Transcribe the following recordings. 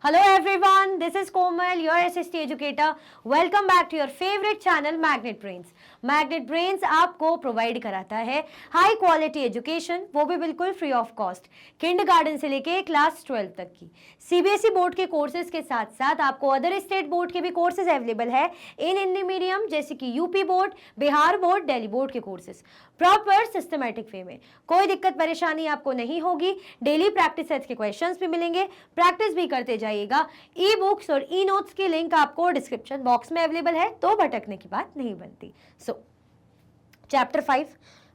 Hello everyone, this is Komal, your SST educator. Welcome back to your favorite channel Magnet Brains. Magnet brains आपको provide कराता है high quality education, वो भी बिल्कुल free of cost, kindergarten से लेके class 12 तक की सीबीएसई बोर्ड के कोर्सेज के साथ साथ आपको अदर स्टेट बोर्ड के भी कोर्सेज अवेलेबल है इन हिंदी मीडियम, जैसे कि UP board, Bihar board, Delhi board के कोर्सेज प्रॉपर सिस्टमैटिक वे में। कोई दिक्कत परेशानी आपको नहीं होगी। डेली प्रैक्टिस सेट्स के क्वेश्चंस भी मिलेंगे, प्रैक्टिस भी करते जाइएगा। ई बुक्स और ई नोट्स की लिंक आपको डिस्क्रिप्शन बॉक्स में अवेलेबल है, तो भटकने की बात नहीं बनती। चैप्टर 5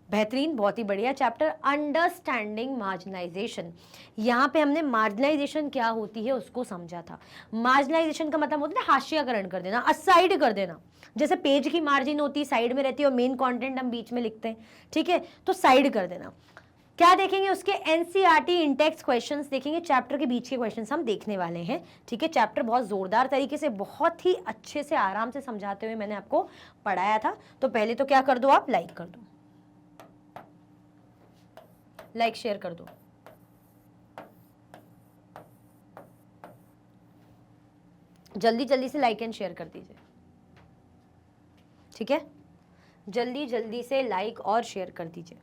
बेहतरीन, बहुत ही बढ़िया चैप्टर, अंडरस्टैंडिंग मार्जिनलाइजेशन। यहाँ पे हमने मार्जिनलाइजेशन क्या होती है उसको समझा था। मार्जिनलाइजेशन का मतलब होता है हाशियाकरण कर देना, असाइड कर देना। जैसे पेज की मार्जिन होती है, साइड में रहती है, और मेन कंटेंट हम बीच में लिखते हैं, ठीक है, तो साइड कर देना। क्या देखेंगे उसके एनसीईआरटी इंटेक्स क्वेश्चंस देखेंगे, चैप्टर के बीच के क्वेश्चंस हम देखने वाले हैं, ठीक है। चैप्टर बहुत जोरदार तरीके से, बहुत ही अच्छे से, आराम से समझाते हुए मैंने आपको पढ़ाया था। तो पहले तो क्या कर दो, आप लाइक कर दो, लाइक शेयर कर दो। जल्दी जल्दी से लाइक एंड शेयर कर दीजिए, ठीक है। जल्दी जल्दी से लाइक और शेयर कर दीजिए।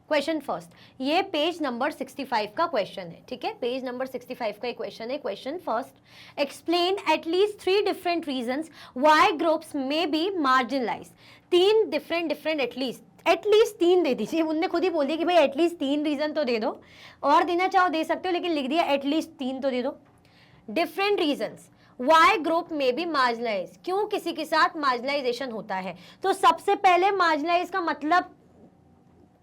क्वेश्चन फर्स्ट, ये पेज नंबर 65 का क्वेश्चन है, ठीक है। पेज नंबर 65 का एक क्वेश्चन है। Question first, explain at least 3 different reasons why groups में बी मार्जिनलाइज। 3 डिफरेंट एटलीस्ट 3 दे दीजिए। उनने खुद ही बोल दिया कि भाई एटलीस्ट 3 रीजन तो दे दो, और देना चाहो दे सकते हो, लेकिन लिख दिया एटलीस्ट 3 तो दे दो। डिफरेंट रीजंस वाई ग्रुप में भी मार्जिनलाइज, क्यों किसी के साथ मार्जिनलाइजेशन होता है। तो सबसे पहले मार्जिनलाइज का मतलब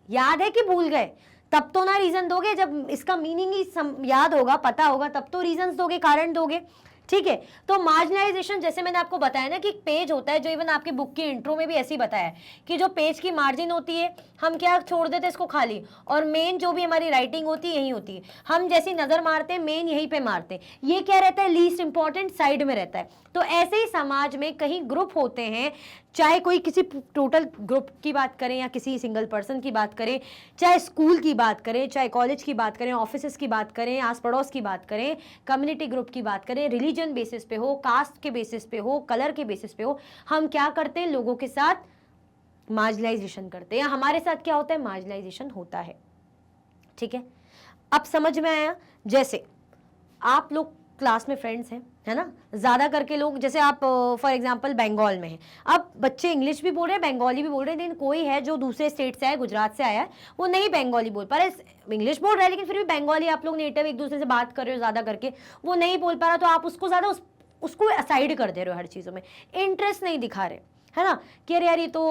याद है कि भूल गए? तब तो ना रीजन दोगे, जब इसका मीनिंग ही याद होगा, पता होगा, तब तो रीजंस दोगे, कारण दोगे, ठीक है। तो मार्जिनलाइजेशन, जैसे मैंने आपको बताया ना कि पेज होता है, जो इवन आपकी बुक की इंट्रो में भी ऐसे ही बताया है कि जो पेज की मार्जिन होती है, हम क्या छोड़ देते हैं इसको खाली, और मेन जो भी हमारी राइटिंग होती है यही होती है। हम जैसी नजर मारते हैं मेन यहीं पे मारते हैं। ये क्या रहता है, लीस्ट इंपॉर्टेंट साइड में रहता है। तो ऐसे ही समाज में कहीं ग्रुप होते हैं, चाहे कोई किसी टोटल ग्रुप की बात करें या किसी सिंगल पर्सन की बात करें, चाहे स्कूल की बात करें, चाहे कॉलेज की बात करें, ऑफिस की बात करें, आस पड़ोस की बात करें, कम्युनिटी ग्रुप की बात करें, रिलीजन बेसिस पे हो, कास्ट के बेसिस पे हो, कलर के बेसिस पे हो, हम क्या करते हैं, लोगों के साथ मार्जिनलाइजेशन करते हैं। हमारे साथ क्या होता है, मार्जिनलाइजेशन होता है, ठीक है। अब समझ में आया? जैसे आप लोग क्लास में फ्रेंड्स हैं, है ना, ज़्यादा करके लोग, जैसे आप फॉर एग्जांपल बंगाल में हैं, अब बच्चे इंग्लिश भी बोल रहे हैं, बंगाली भी बोल रहे हैं, लेकिन कोई है जो दूसरे स्टेट से आया, गुजरात से आया है, वो नहीं बंगाली बोल पा रहा है, इंग्लिश बोल रहा है, लेकिन फिर भी बंगाली आप लोग नेटिव एक दूसरे से बात कर रहे हो ज़्यादा करके, वो नहीं बोल पा रहा, तो आप उसको ज़्यादा उसको असाइड कर दे रहे हो, हर चीज़ों में इंटरेस्ट नहीं दिखा रहे, है ना, कि अरे यार ये तो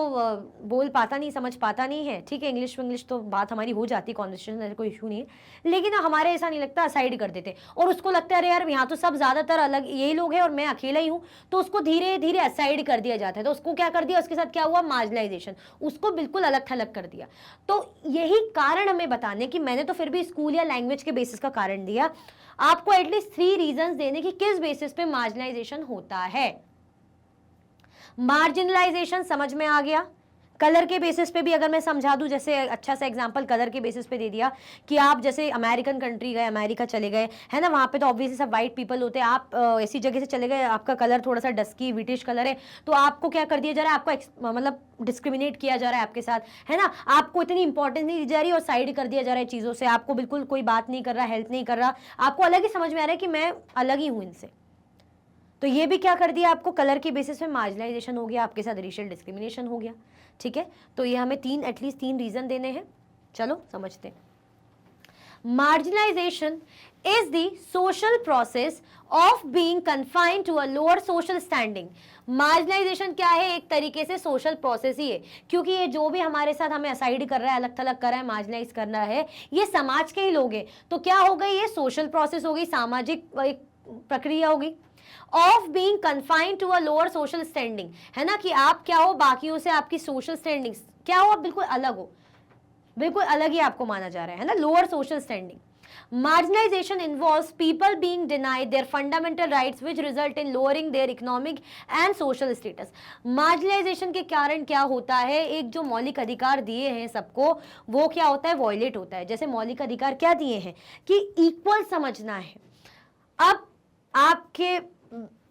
बोल पाता नहीं, समझ पाता नहीं है, ठीक है। इंग्लिश तो बात हमारी हो जाती है, कॉन्वर्सेशन कोई इशू नहीं है, लेकिन हमारे ऐसा नहीं लगता, साइड कर देते, और उसको लगता है अरे यार यहाँ तो सब ज़्यादातर अलग यही लोग हैं और मैं अकेला ही हूँ, तो उसको धीरे धीरे असाइड कर दिया जाता है। तो उसको क्या कर दिया, उसके साथ क्या हुआ, मार्जिनलाइजेशन, उसको बिल्कुल अलग थलग कर दिया। तो यही कारण हमें बताने की, मैंने तो फिर भी स्कूल या लैंग्वेज के बेसिस का कारण दिया, आपको एटलीस्ट 3 रीजन देने की किस बेसिस पे मार्जिनलाइजेशन होता है। मार्जिनलाइजेशन समझ में आ गया। कलर के बेसिस पे भी अगर मैं समझा दूं, जैसे अच्छा सा एग्जांपल कलर के बेसिस पे दे दिया कि आप जैसे अमेरिकन कंट्री गए, अमेरिका चले गए, है ना, वहाँ पे तो ऑब्वियसली सब वाइट पीपल होते हैं, आप ऐसी जगह से चले गए, आपका कलर थोड़ा सा डस्की विटिश कलर है, तो आपको क्या कर दिया जा रहा है, आपको मतलब डिस्क्रिमिनेट किया जा रहा है आपके साथ, है ना, आपको इतनी इंपॉर्टेंस नहीं दी जा रही और साइड कर दिया जा रहा है चीज़ों से, आपको बिल्कुल कोई बात नहीं कर रहा, हेल्प नहीं कर रहा, आपको अलग ही समझ में आ रहा है कि मैं अलग ही हूँ इनसे। तो ये भी क्या कर दिया, आपको कलर के बेसिस पे मार्जिनलाइजेशन हो गया, आपके साथ रेशियल डिस्क्रिमिनेशन हो गया, ठीक है। तो ये हमें एटलीस्ट 3 रीजन देने हैं। चलो समझते हैं। Marginalisation is the social process of being confined to a lower social standing. Marginalisation क्या है, एक तरीके से सोशल प्रोसेस ही है, क्योंकि ये जो भी हमारे साथ हमें असाइड कर रहा है, अलग थलग कर रहा है, मार्जिनलाइज कर रहा है, ये समाज के ही लोग हैं। तो क्या हो गई, ये सोशल प्रोसेस हो गई, सामाजिक एक प्रक्रिया होगी। Of being confined to a lower social standing, है ना, कि आप क्या हो, बाकियों से आपकी सोशल स्टैंडिंग क्या हो, आप बिल्कुल अलग हो, बिल्कुल अलग ही आपको माना जा रहा है ना, lower social standing. Marginalization involves people being denied their fundamental rights which result in lowering their economic and social status. Marginalization के कारण क्या होता है, एक जो मौलिक अधिकार दिए हैं सबको, वो क्या होता है, वॉयलेट होता है. जैसे मौलिक अधिकार क्या दिए हैं कि इक्वल समझना है. अब आपके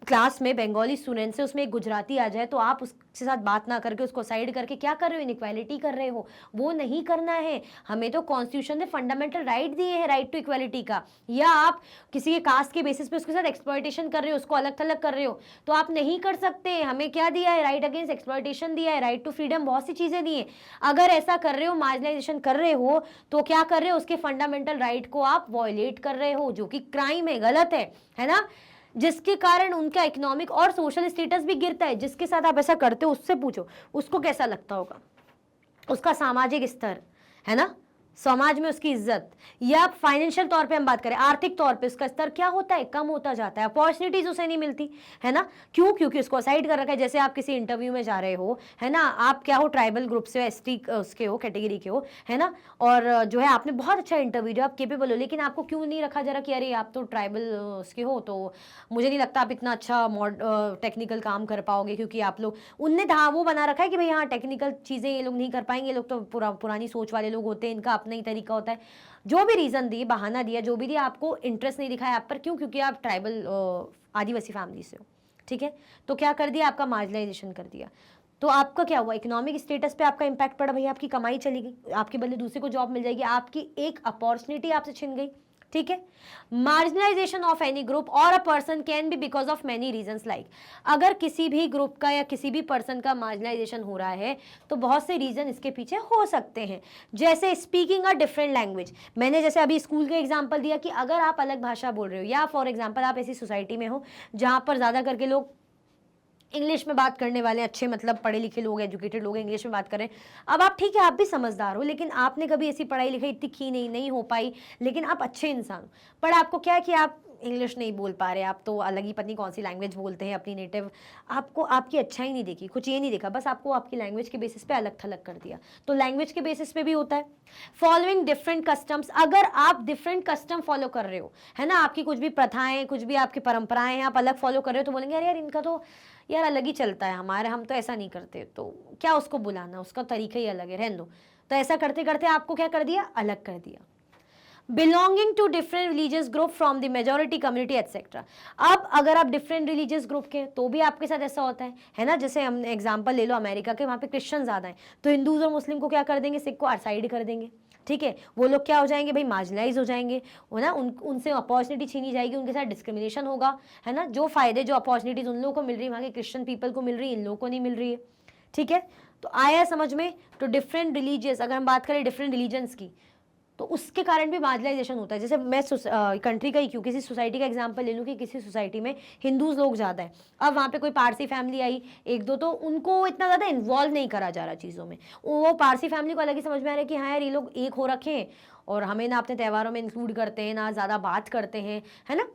क्लास में बंगाली स्टूडेंट से उसमें एक गुजराती आ जाए तो आप उसके साथ बात ना करके उसको साइड करके क्या कर रहे हो, इनइक्वालिटी कर रहे हो. वो नहीं करना है. हमें तो कॉन्स्टिट्यूशन ने फंडामेंटल राइट दिए हैं, राइट टू इक्वालिटी का. या आप किसी के कास्ट के बेसिस पे उसके साथ एक्सप्लॉयटेशन कर रहे हो, उसको अलग थलग कर रहे हो, तो आप नहीं कर सकते. हमें क्या दिया है, राइट अगेंस्ट एक्सप्लॉयटेशन दिया है, राइट टू फ्रीडम, बहुत सी चीजें दी है. अगर ऐसा कर रहे हो, मार्जिनलाइजेशन कर रहे हो, तो क्या कर रहे हो, उसके फंडामेंटल राइट को आप वॉयलेट कर रहे हो, जो कि क्राइम है, गलत है ना. जिसके कारण उनका इकोनॉमिक और सोशल स्टेटस भी गिरता है. जिसके साथ आप ऐसा करते हो उससे पूछो उसको कैसा लगता होगा, उसका सामाजिक स्तर, है ना, समाज में उसकी इज्जत. या फाइनेंशियल तौर पे हम बात करें, आर्थिक तौर पे उसका स्तर क्या होता है, कम होता जाता है. अपॉर्चुनिटीज उसे नहीं मिलती, है ना. क्यों? क्योंकि उसको साइड कर रखा है. जैसे आप किसी इंटरव्यू में जा रहे हो, है ना, आप क्या हो, ट्राइबल ग्रुप से, एसटी उसके हो, कैटेगरी के हो, है ना, और जो है आपने बहुत अच्छा इंटरव्यू दिया, आप केपेबल हो, लेकिन आपको क्यों नहीं रखा जरा कि अरे आप तो ट्राइबल उसके हो, तो मुझे नहीं लगता आप इतना अच्छा टेक्निकल काम कर पाओगे, क्योंकि आप लोग, उनने वो बना रखा है कि भाई हाँ टेक्निकल चीज़ें ये लोग नहीं कर पाएंगे, ये लोग तो पुरानी सोच वाले लोग होते हैं, इनका अपना ही तरीका होता है. जो भी रीजन दिए, बहाना दिया, जो भी दिया, आपको इंटरेस्ट नहीं दिखाया आप पर. क्यों? क्योंकि आप ट्राइबल आदिवासी फैमिली से हो. ठीक है, तो क्या कर दिया, आपका मार्जिनलाइजेशन कर दिया. तो आपका क्या हुआ, इकोनॉमिक स्टेटस पे आपका इंपैक्ट पड़ा. भाई आपकी कमाई चली गई, आपके बदले दूसरे को जॉब मिल जाएगी, आपकी एक अपॉर्चुनिटी आपसे छिन गई. ठीक है. मार्जिनलाइजेशन ऑफ एनी ग्रुप और a person can be because of many reasons. Like अगर किसी भी ग्रुप का या किसी भी पर्सन का मार्जिनलाइजेशन हो रहा है तो बहुत से रीजन इसके पीछे हो सकते हैं. जैसे स्पीकिंग अ डिफरेंट लैंग्वेज. मैंने जैसे अभी स्कूल का एग्जांपल दिया कि अगर आप अलग भाषा बोल रहे हो, या फॉर एग्जांपल आप ऐसी सोसाइटी में हो जहां पर ज्यादा करके लोग इंग्लिश में बात करने वाले, अच्छे मतलब पढ़े लिखे लोग, एजुकेटेड लोग इंग्लिश में बात करें. अब आप ठीक है, आप भी समझदार हो, लेकिन आपने कभी ऐसी पढ़ाई लिखाई इतनी की नहीं हो पाई, लेकिन आप अच्छे इंसान हो. पर आपको क्या है कि आप इंग्लिश नहीं बोल पा रहे, आप तो अलग ही पत्नी कौन सी लैंग्वेज बोलते हैं अपनी नेटिव. आपको आपकी अच्छाई नहीं देखी, कुछ ये नहीं देखा, बस आपको आपकी लैंग्वेज के बेसिस पे अलग थलग कर दिया. तो लैंग्वेज के बेसिस पे भी होता है. Following different customs. अगर आप डिफरेंट कस्टम फॉलो कर रहे हो, है ना, आपकी कुछ भी प्रथाएं, कुछ भी आपकी परंपराएं हैं, आप अलग फॉलो कर रहे हो, तो बोलेंगे अरे यार इनका तो यार अलग ही चलता है, हमारे हम तो ऐसा नहीं करते, तो क्या उसको बुलाना, उसका तरीका ही अलग है, रहने दो. तो ऐसा करते करते आपको क्या कर दिया, अलग कर दिया. Belonging to different religious group from the majority community etcetera. अब अगर आप डिफरेंट रिलीजियस ग्रुप के तो भी आपके साथ ऐसा होता है ना. जैसे हम एग्जांपल ले लो अमेरिका के, वहाँ पे क्रिश्चियन ज़्यादा हैं, तो हिंदूज और मुस्लिम को क्या कर देंगे, सिख को साइड कर देंगे. ठीक है, वो लोग क्या हो जाएंगे भाई, मार्जिनलाइज हो जाएंगे, है ना. उनसे अपॉर्चुनिटी छीनी जाएगी, उनके साथ डिस्क्रिमिनेशन होगा, है ना. जो फायदे, जो अपॉर्चुनिटीज उन लोगों को मिल रही है, वहाँ के क्रिश्चियन पीपल को मिल रही है, इन लोगों को नहीं मिल रही है. ठीक है, तो आया समझ में. तो डिफरेंट रिलीजियस, अगर हम बात करें डिफरेंट रिलीजन्स की, तो उसके कारण भी मार्जिनलाइजेशन होता है. जैसे मैं कंट्री का ही क्यों, किसी सोसाइटी का एग्जांपल ले लूँ कि किसी सोसाइटी में हिंदूज लोग ज़्यादा है. अब वहाँ पे कोई पारसी फैमिली आई एक दो, तो उनको इतना ज़्यादा इन्वॉल्व नहीं करा जा रहा चीज़ों में. वो पारसी फैमिली को अलग ही समझ में आ रहा है कि हाँ यार ये लोग एक हो रखे हैं और हमें ना अपने त्योहारों में इंक्लूड करते हैं, ना ज़्यादा बात करते हैं, है ना.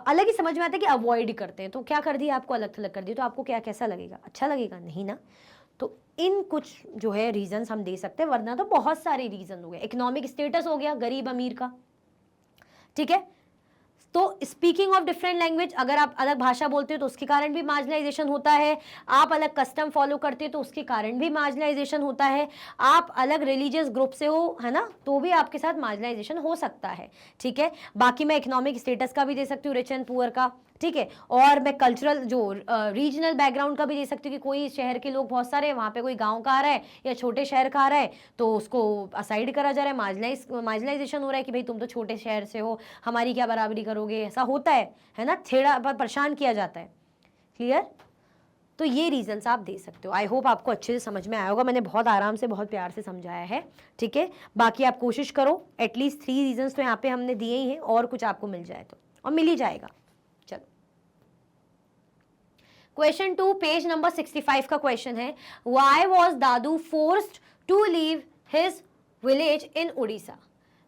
अलग ही समझ में आता है कि अवॉइड करते हैं. तो क्या कर दिया, आपको अलग थलग कर दिया. तो आपको क्या कैसा लगेगा, अच्छा लगेगा नहीं ना. तो इन कुछ जो है रीजंस हम दे सकते हैं, वरना तो बहुत सारे रीजन हो गए. इकोनॉमिक स्टेटस हो गया गरीब अमीर का. ठीक है, तो स्पीकिंग ऑफ डिफरेंट लैंग्वेज, अगर आप अलग भाषा बोलते हो तो उसके कारण भी मार्जिनलाइजेशन होता है. आप अलग कस्टम फॉलो करते हो तो उसके कारण भी मार्जिनलाइजेशन होता है. आप अलग रिलीजियस ग्रुप से हो, है ना, तो भी आपके साथ मार्जिनलाइजेशन हो सकता है. ठीक है, बाकी मैं इकोनॉमिक स्टेटस का भी दे सकती हूँ, रिच एंड पुअर का. ठीक है, और मैं कल्चरल जो रीजनल बैकग्राउंड का भी दे सकती हूँ कि कोई शहर के लोग बहुत सारे, वहाँ पे कोई गांव का आ रहा है या छोटे शहर का आ रहा है, तो उसको असाइड करा जा रहा है, मार्जिनलाइजेशन हो रहा है कि भाई तुम तो छोटे शहर से हो, हमारी क्या बराबरी करोगे. ऐसा होता है ना, छेड़ा परेशान किया जाता है. क्लियर. तो ये रीजंस आप दे सकते हो. आई होप आपको अच्छे से समझ में आया होगा. मैंने बहुत आराम से, बहुत प्यार से समझाया है. ठीक है, बाकी आप कोशिश करो, एटलीस्ट 3 रीजंस तो यहाँ पे हमने दिए ही हैं, और कुछ आपको मिल जाए तो, और मिल ही जाएगा. चलो, क्वेश्चन 2 पेज नंबर 65 का क्वेश्चन है, why was Dadu forced to leave his village in Orissa.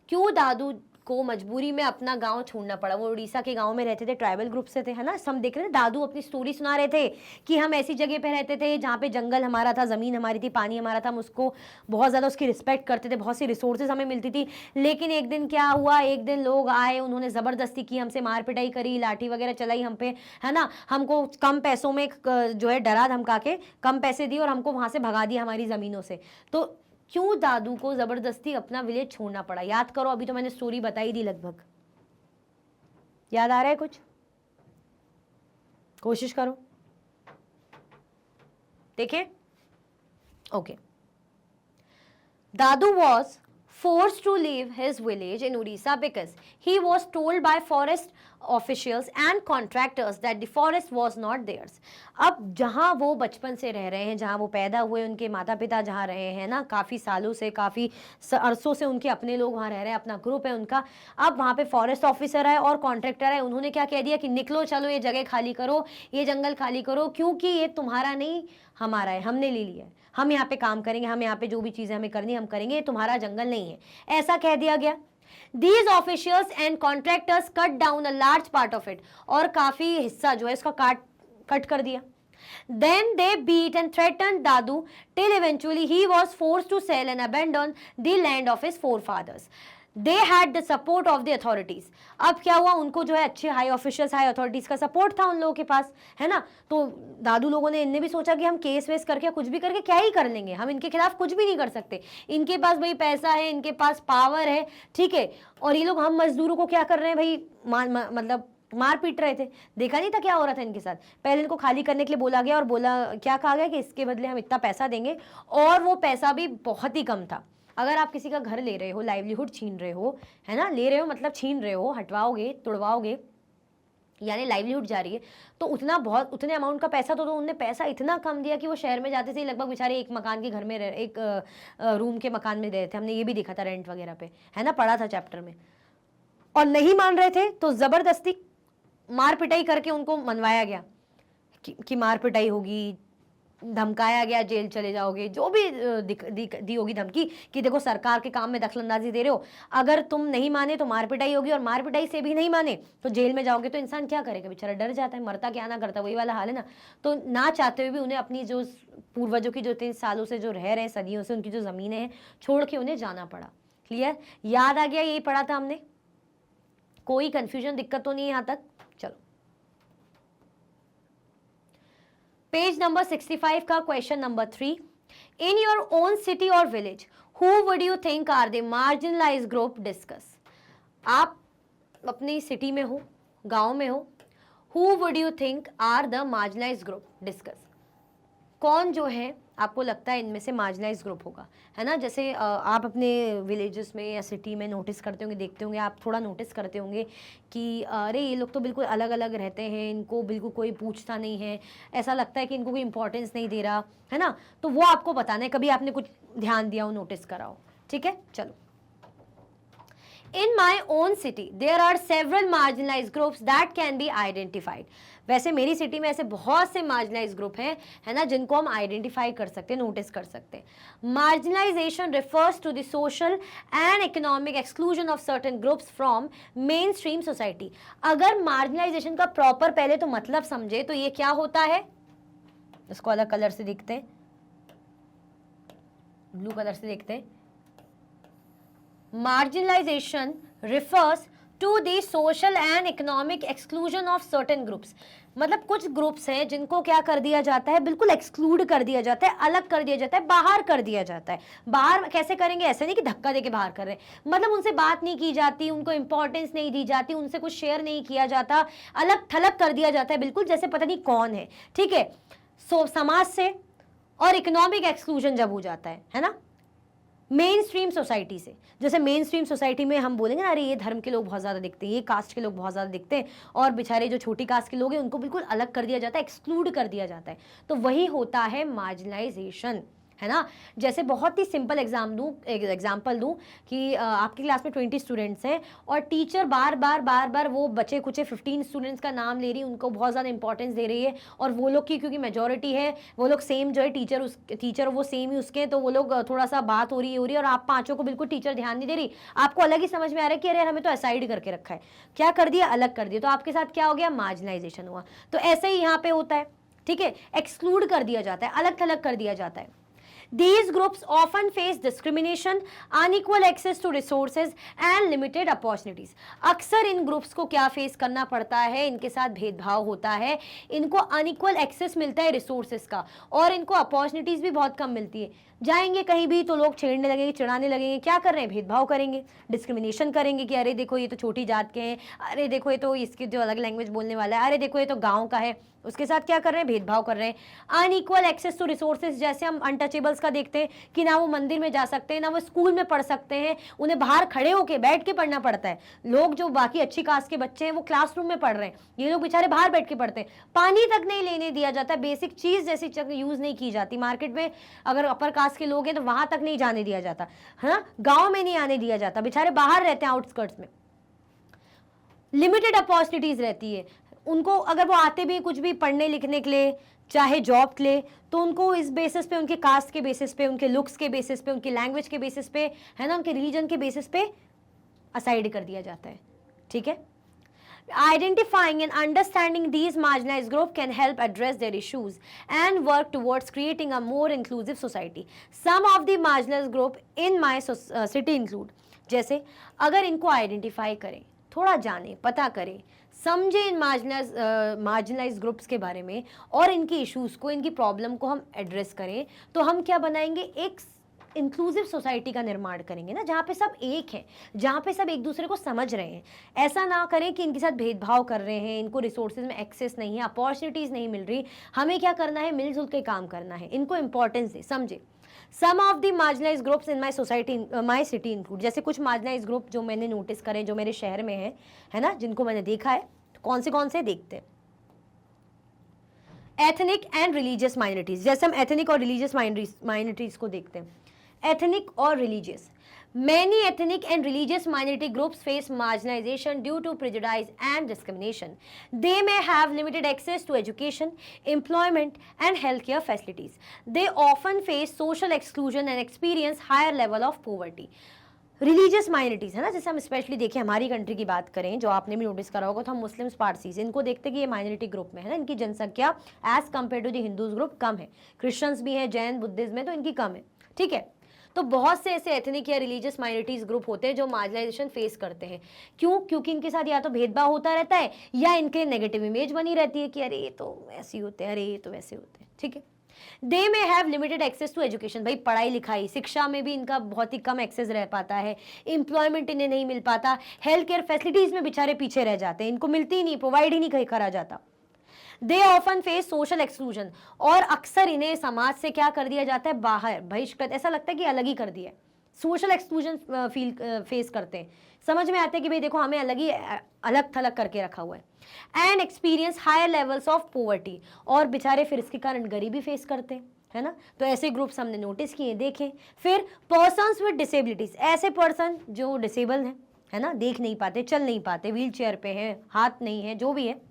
क्यों दादू को मजबूरी में अपना गांव छोड़ना पड़ा। वो उड़ीसा के गांव में रहते थे, ट्राइबल ग्रुप से थे, है ना। हम देख रहे थे दादू अपनी स्टोरी सुना रहे थे कि हम ऐसी जगह पे रहते थे जहाँ पे जंगल हमारा था, ज़मीन हमारी थी, पानी हमारा था, हम उसको बहुत ज़्यादा उसकी रिस्पेक्ट करते थे, बहुत सी रिसोर्सेज हमें मिलती थी। लेकिन एक दिन क्या हुआ, एक दिन लोग आए, उन्होंने ज़बरदस्ती की, हमसे मार पिटाई करी, लाठी वगैरह चलाई हम पे, है ना। हमको कम पैसों में जो है डरा धमका के कम पैसे दिए और हमको वहाँ से भगा दिया हमारी ज़मीनों से। तो क्यों दादू को जबरदस्ती अपना विलेज छोड़ना पड़ा? याद करो, अभी तो मैंने स्टोरी बताई दी लगभग। याद आ रहा है कुछ? कोशिश करो, देखें। Okay, Dadu was forced to leave his village in Odisha because he was told by forest officials and contractors that the forest was not theirs. अब जहाँ वो बचपन से रह रहे हैं, जहाँ वो पैदा हुए, उनके माता पिता जहाँ रहे हैं ना, काफ़ी सालों से, काफ़ी अरसों से उनके अपने लोग वहाँ रह रहे हैं, अपना ग्रुप है उनका। अब वहाँ पे फॉरेस्ट ऑफिसर है और कॉन्ट्रैक्टर है, उन्होंने क्या कह दिया कि निकलो, चलो ये जगह खाली करो, ये जंगल खाली करो, क्योंकि ये तुम्हारा नहीं हमारा है, हमने ले लिया है, हम यहाँ पे काम करेंगे, हम यहाँ पे जो भी चीज़ें हमें करनी हम करेंगे, ये तुम्हारा जंगल नहीं है, ऐसा कह दिया गया। These officials and contractors cut down a large part of it, और काफ़ी हिस्सा जो है इसका कट कर दिया। Then they beat and threatened Dadu till eventually he was forced to sell and abandon the land of his forefathers. They had the support of the authorities. अब क्या हुआ, उनको जो है अच्छे हाई ऑफिशियल्स, हाई अथॉरिटीज का support था उन लोगों के पास, है ना। तो दादू लोगों ने, इनने भी सोचा कि हम केस वेस करके कुछ भी करके क्या ही कर लेंगे, हम इनके खिलाफ कुछ भी नहीं कर सकते, इनके पास भाई पैसा है, इनके पास पावर है, ठीक है। और ये लोग हम मजदूरों को क्या कर रहे हैं भाई, मतलब मार पीट रहे थे। देखा नहीं था क्या हो रहा था इनके साथ। पहले इनको खाली करने के लिए बोला गया और बोला क्या कहा गया कि इसके बदले हम इतना पैसा देंगे, और वो पैसा भी बहुत ही कम था। अगर आप किसी का घर ले रहे हो, लाइवलीहुड छीन रहे हो, है ना, ले रहे हो मतलब छीन रहे हो, हटवाओगे, तुड़वाओगे, यानी लाइवलीहुड जा रही है, तो उतने अमाउंट का पैसा तो उन्होंने पैसा इतना कम दिया कि वो शहर में जाते थे लगभग बेचारे एक मकान के घर में एक रूम के मकान में रहे थे। हमने ये भी देखा था रेंट वगैरह पे, है ना, पढ़ा था चैप्टर में। और नहीं मान रहे थे तो जबरदस्ती मार पिटाई करके उनको मनवाया गया कि मार पिटाई होगी, धमकाया गया, जेल चले जाओगे, जो भी दी होगी धमकी कि देखो सरकार के काम में दखलंदाजी दे रहे हो, अगर तुम नहीं माने तो मार पिटाई होगी, और मार पिटाई से भी नहीं माने तो जेल में जाओगे। तो इंसान क्या करेगा, बेचारा डर जाता है, मरता क्या ना करता, वही वाला हाल है ना। तो ना चाहते हुए भी उन्हें अपनी जो पूर्वजों की जो 3 सालों से जो रह रहे हैं, सदियों से, उनकी जो ज़मीनें हैं छोड़ के उन्हें जाना पड़ा। क्लियर, याद आ गया, यही पढ़ा था हमने, कोई कन्फ्यूजन, दिक्कत तो नहीं है यहाँ तक? चलो, पेज नंबर 65 का question number 3, in your own city और village who would you think are the marginalised group discuss. आप अपनी सिटी में हो, गांव में हो, who would you think are the marginalised group discuss, कौन जो है आपको लगता है इनमें से मार्जिनलाइज्ड ग्रुप होगा, है ना। जैसे आप अपने विलेजेस में या सिटी में नोटिस करते होंगे, देखते होंगे, आप थोड़ा नोटिस करते होंगे कि अरे ये लोग तो बिल्कुल अलग अलग रहते हैं, इनको बिल्कुल कोई पूछता नहीं है, ऐसा लगता है कि इनको कोई इंपॉर्टेंस नहीं दे रहा, है ना। तो वो आपको बताना है, कभी आपने कुछ ध्यान दिया हो, नोटिस करा हो, ठीक है। चलो, In my own city, there are several marginalized groups that can be identified. वैसे मेरी सिटी में ऐसे बहुत से मार्जिनलाइज ग्रुप हैं, है ना, जिनको हम आइडेंटिफाई कर सकते हैं, नोटिस कर सकते हैं। Marginalisation refers to the social and economic exclusion of certain groups from mainstream society. अगर मार्जिनलाइजेशन का प्रॉपर पहले तो मतलब समझे तो ये क्या होता है, इसको अलग कलर से देखते हैं, ब्लू कलर से देखते हैं। Marginalization refers to the social and economic exclusion of certain groups. मतलब कुछ ग्रुप्स हैं जिनको क्या कर दिया जाता है, बिल्कुल एक्सक्लूड कर दिया जाता है, अलग कर दिया जाता है, बाहर कर दिया जाता है। बाहर कैसे करेंगे, ऐसे नहीं कि धक्का देके बाहर कर रहे हैं, मतलब उनसे बात नहीं की जाती, उनको इंपॉर्टेंस नहीं दी जाती, उनसे कुछ शेयर नहीं किया जाता, अलग थलग कर दिया जाता है, बिल्कुल जैसे पता नहीं कौन है, ठीक है। समाज से और इकोनॉमिक एक्सक्लूजन जब हो जाता है ना, मेन स्ट्रीम सोसाइटी से। जैसे मेन स्ट्रीम सोसाइटी में हम बोलेंगे ना, अरे ये धर्म के लोग बहुत ज़्यादा दिखते हैं, ये कास्ट के लोग बहुत ज़्यादा दिखते हैं, और बेचारे जो छोटी कास्ट के लोग हैं उनको बिल्कुल अलग कर दिया जाता है, एक्सक्लूड कर दिया जाता है। तो वही होता है मार्जिनलाइजेशन, है ना। जैसे बहुत ही सिंपल एग्जाम्पल दूँ कि आपकी क्लास में 20 स्टूडेंट्स हैं और टीचर बार बार वो बचे कुचे 15 स्टूडेंट्स का नाम ले रही है, उनको बहुत ज़्यादा इंपॉर्टेंस दे रही है, और वो लोग की क्योंकि मेजॉरिटी है, वो लोग सेम जो है टीचर वो सेम ही उसके, तो वो लोग थोड़ा सा बात हो रही है, और आप पाँचों को बिल्कुल टीचर ध्यान नहीं दे रही, आपको अलग ही समझ में आ रहा है कि अरे हमें तो असाइड करके रखा है, क्या कर दिया, अलग कर दिया, तो आपके साथ क्या हो गया, मार्जिनाइजेशन हुआ। तो ऐसे ही यहाँ पे होता है, ठीक है, एक्सक्लूड कर दिया जाता है, अलग थलग कर दिया जाता है। These groups often face discrimination, unequal access to resources and limited opportunities. अक्सर इन ग्रुप्स को क्या फेस करना पड़ता है, इनके साथ भेदभाव होता है, इनको अनइक्वल एक्सेस मिलता है रिसोर्सेज का, और इनको अपॉर्चुनिटीज भी बहुत कम मिलती है। जाएंगे कहीं भी तो लोग छेड़ने लगेंगे, चिढ़ाने लगेंगे, क्या कर रहे हैं, भेदभाव करेंगे, डिस्क्रिमिनेशन करेंगे कि अरे देखो ये तो छोटी जात के हैं, अरे देखो ये तो इसकी जो अलग लैंग्वेज बोलने वाला है, अरे देखो ये तो गाँव का है, उसके साथ क्या कर रहे हैं, भेदभाव कर रहे हैं। अनइक्वल एक्सेस टू रिसोर्सेज, जैसे हम अनटचेबल्स का देखते हैं कि ना वो मंदिर में जा सकते हैं, ना वो स्कूल में पढ़ सकते हैं, उन्हें बाहर खड़े होके बैठ के पढ़ना पड़ता है। लोग जो बाकी अच्छी कास्ट के बच्चे हैं वो क्लासरूम में पढ़ रहे हैं, ये लोग बेचारे बाहर बैठ के पढ़ते हैं, पानी तक नहीं लेने दिया जाता, बेसिक चीज जैसी यूज नहीं की जाती। मार्केट में अगर अपर कास्ट के लोग हैं तो वहां तक नहीं जाने दिया जाता है ना, गाँव में नहीं आने दिया जाता, बेचारे बाहर रहते हैं आउटस्कर्ट्स में। लिमिटेड अपॉर्चुनिटीज रहती है उनको, अगर वो आते भी कुछ भी पढ़ने लिखने के लिए, चाहे जॉब के लिए, तो उनको इस बेसिस पे, उनके कास्ट के बेसिस पे, उनके लुक्स के बेसिस पे, उनकी लैंग्वेज के बेसिस पे, है ना, उनके रिलीजन के बेसिस पे असाइड कर दिया जाता है, ठीक है। Identifying and understanding these marginalized groups can help address their issues and work towards creating a more inclusive society. Some of the marginalized group in my city include, जैसे अगर इनको आइडेंटिफाई करें, थोड़ा जाने, पता करें, समझे इन मार्जिनलाइज ग्रुप्स के बारे में और इनकी इश्यूज को, इनकी प्रॉब्लम को हम एड्रेस करें, तो हम क्या बनाएंगे, एक इंक्लूसिव सोसाइटी का निर्माण करेंगे ना, जहाँ पे सब एक हैं, जहाँ पे सब एक दूसरे को समझ रहे हैं। ऐसा ना करें कि इनके साथ भेदभाव कर रहे हैं, इनको रिसोर्सेज में एक्सेस नहीं है, अपॉर्चुनिटीज़ नहीं मिल रही, हमें क्या करना है, मिलजुल के काम करना है, इनको इंपॉर्टेंस दे, समझे। Some of the marginalise groups in my society, my city include, जैसे कुछ मार्जिनलाइज ग्रुप जो मैंने नोटिस करें, जो मेरे शहर में है ना, जिनको मैंने देखा है, तो कौन से देखते हैं। एथनिक एंड रिलीजियस माइनॉरिटीज, जैसे हम एथनिक और रिलीजियस माइनॉरिटीज को देखते हैं। एथनिक और religious, many ethnic and religious minority groups face marginalization due to prejudice and discrimination. They may have limited access to education, employment and healthcare facilities. They often face social exclusion and experience higher level of poverty. Religious minorities है ना, जैसे हम specially देखें, हमारी country की बात करें, जो आपने भी नोटिस करा होगा, तो हम मुस्लिम्स, पारसीज, इनको देखते हैं कि ये माइनॉरिटी ग्रुप में है ना, इनकी जनसंख्या as compared to the Hindus group कम है, क्रिश्चियंस भी हैं, जैन, बुद्धिज्म में, तो इनकी कम है, ठीक है। तो बहुत से ऐसे एथनिक या रिलीजियस माइनॉरिटीज ग्रुप होते हैं जो मार्जिनलाइजेशन फेस करते हैं। क्यों? क्योंकि इनके साथ या तो भेदभाव होता रहता है, या इनके नेगेटिव इमेज बनी रहती है कि अरे ये तो ऐसे होते हैं, अरे ये तो वैसे होते हैं, ठीक है। They may have limited access to education, भाई पढ़ाई लिखाई, शिक्षा में भी इनका बहुत ही कम एक्सेस रह पाता है, एम्प्लॉयमेंट इन्हें नहीं मिल पाता, हेल्थ केयर फैसिलिटीज में बेचारे पीछे रह जाते हैं, इनको मिलती ही नहीं, प्रोवाइड ही नहीं करा जाता। They often face social exclusion, और अक्सर इन्हें समाज से क्या कर दिया जाता है, बाहर, बहिष्कृत, ऐसा लगता है कि अलग ही कर दिया है, सोशल एक्सक्लूजन फेस करते हैं, समझ में आता है कि भाई देखो हमें अलग थलग करके रखा हुआ है। And experience higher levels of poverty, और बेचारे फिर इसके कारण गरीबी फेस करते हैं, है ना। तो ऐसे ग्रुप्स हमने नोटिस किए, देखें। फिर पर्सन्स विद डिसेबिलिटीज, ऐसे पर्सन जो डिसेबल हैं, है ना, देख नहीं पाते, चल नहीं पाते, व्हील चेयर पे हैं, हाथ नहीं है, जो भी है।